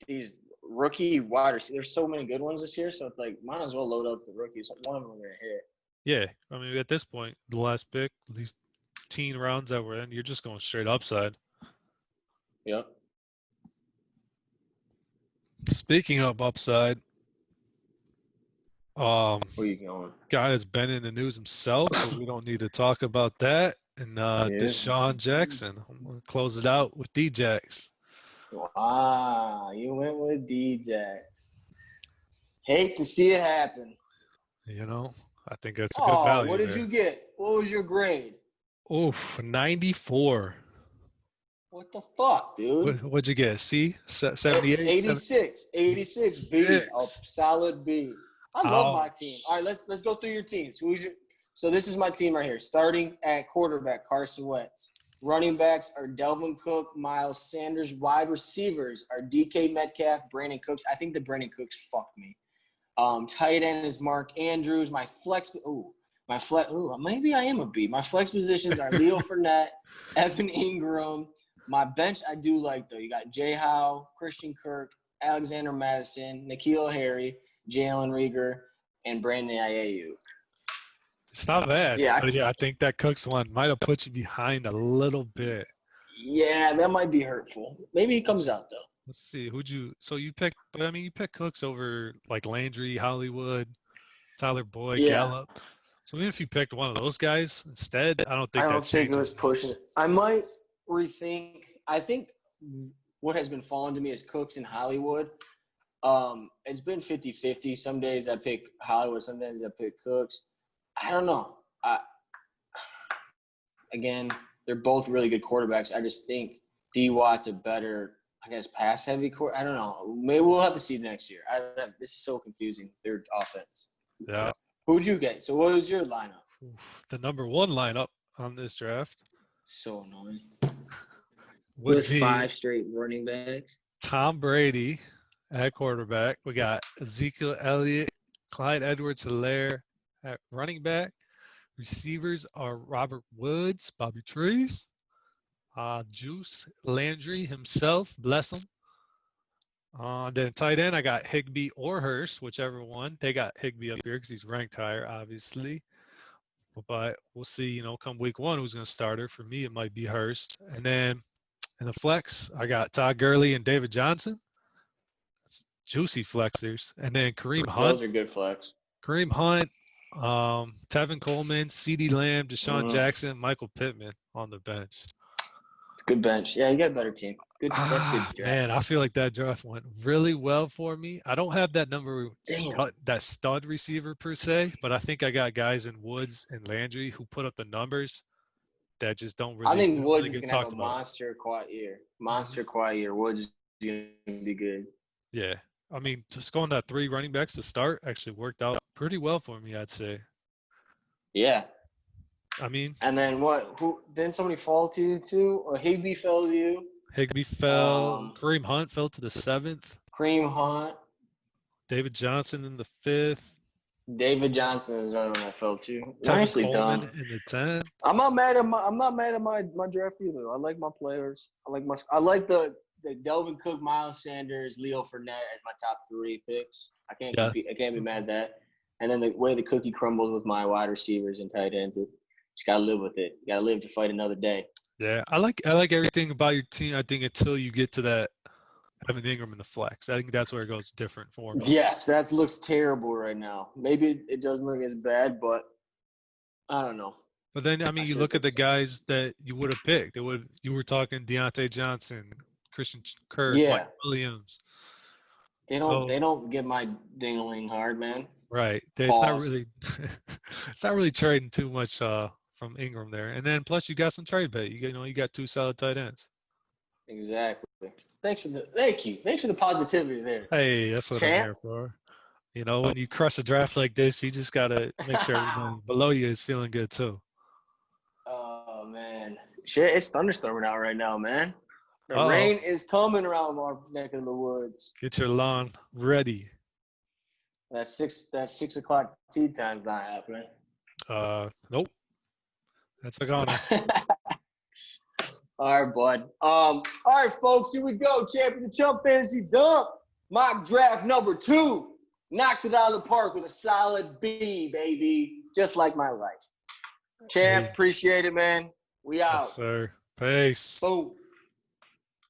these rookie wide receivers. There's so many good ones this year, so it's like might as well load up the rookies. One of them are gonna hit. Yeah, I mean at this point, the last pick, these teen rounds that we're in, you're just going straight upside. Yep. Speaking of upside, where you going? Guy has been in the news himself, so we don't need to talk about that. And Deshaun Jackson. I'm gonna close it out with D-Jax. Wow, you went with D-Jax. Hate to see it happen. I think that's a good value. What did you get? What was your grade? Oof, 94. What the fuck, dude? What'd you get? C? 78? 86. 86 B. A solid B. I love my team. All right, let's go through your teams. So this is my team right here. Starting at quarterback, Carson Wentz. Running backs are Delvin Cook, Miles Sanders. Wide receivers are DK Metcalf, Brandon Cooks. I think the Brandon Cooks fucked me. Tight end is Mark Andrews. Maybe I am a B. My flex positions are Leo Fournette, Evan Ingram. My bench, I do like, though. You got Jay Howe, Christian Kirk, Alexander Madison, N'Keal Harry, Jalen Reagor, and Brandon Ayuk. It's not bad. Yeah, I think that Cooks one might have put you behind a little bit. Yeah, that might be hurtful. Maybe he comes out, though. Let's see. You picked Cooks over like Landry, Hollywood, Tyler Boyd, Gallup. So even if you picked one of those guys instead, I don't think it was pushing it. I might rethink. I think what has been falling to me is Cooks and Hollywood. It's been 50-50. Some days I pick Hollywood, some days I pick Cooks. I don't know. Again, they're both really good quarterbacks. I just think D. Watt's a better, pass-heavy quarterback. I don't know. Maybe we'll have to see next year. This is so confusing, their offense. Yeah. Who'd you get? So what was your lineup? The number one lineup on this draft. So annoying. With 5 straight running backs. Tom Brady at quarterback. We got Ezekiel Elliott, Clyde Edwards-Helaire at running back. Receivers are Robert Woods, Bobby Trees, Juice Landry himself, bless him. Then tight end, I got Higbee or Hurst, whichever one. They got Higbee up here because he's ranked higher, obviously. But we'll see, come week 1, who's going to start her. For me, it might be Hurst. And then in the flex, I got Todd Gurley and David Johnson. That's juicy flexers. And then Kareem Hunt. Those are good flex. Kareem Hunt, Tevin Coleman, CeeDee Lamb, Deshaun Jackson, Michael Pittman on the bench. It's a good bench. Yeah, you got a better team. Good. That's good draft. Man, I feel like that draft went really well for me. I don't have that stud receiver per se, but I think I got guys in Woods and Landry who put up the numbers that just don't really. I think Woods really is gonna have a monster quiet year. Woods is gonna be good. Yeah, I mean, just going to 3 running backs to start actually worked out pretty well for me, I'd say. Yeah. I mean. And then what? Who? Didn't somebody fall to you too? Or Higbee fell to you? Higbee fell. Kareem Hunt fell to the 7th. Kareem Hunt. David Johnson in the 5th. David Johnson is another one I fell to. Tevin Nicely Coleman done. In the 10th. I'm not mad at my draft either. I like my players. I like the Delvin Cook, Miles Sanders, Leo Fournette as my top 3 picks. I can't be mad at that. And then the way the cookie crumbles with my wide receivers and tight ends, just gotta live with it. You gotta live to fight another day. Yeah, I like everything about your team. I think until you get to that Evan Ingram in the flex, I think that's where it goes different for me. Yes, that looks terrible right now. Maybe it doesn't look as bad, but I don't know. But then, I mean, you look at the guys that you would have picked. You were talking Deontay Johnson, Christian Kirk, Mike Williams. They don't get my dingling hard, man. Right. It's not really trading too much from Ingram there. And then plus you got some trade bait. You got 2 solid tight ends. Exactly. Thank you. Thanks for the positivity there. Hey, that's what I'm here for. When you crush a draft like this, you just gotta make sure everyone below you is feeling good too. Oh man. Shit, it's thunderstorming out right now, man. The rain is coming around our neck of the woods. Get your lawn ready. That 6 o'clock tea time's not happening. Nope. That's a goner. All right, bud. All right, folks, here we go. Champion of the Chump Fantasy Dump. Mock draft number 2. Knocked it out of the park with a solid B, baby. Just like my life. Champ, appreciate it, man. We out. Yes, sir. Peace. Boom.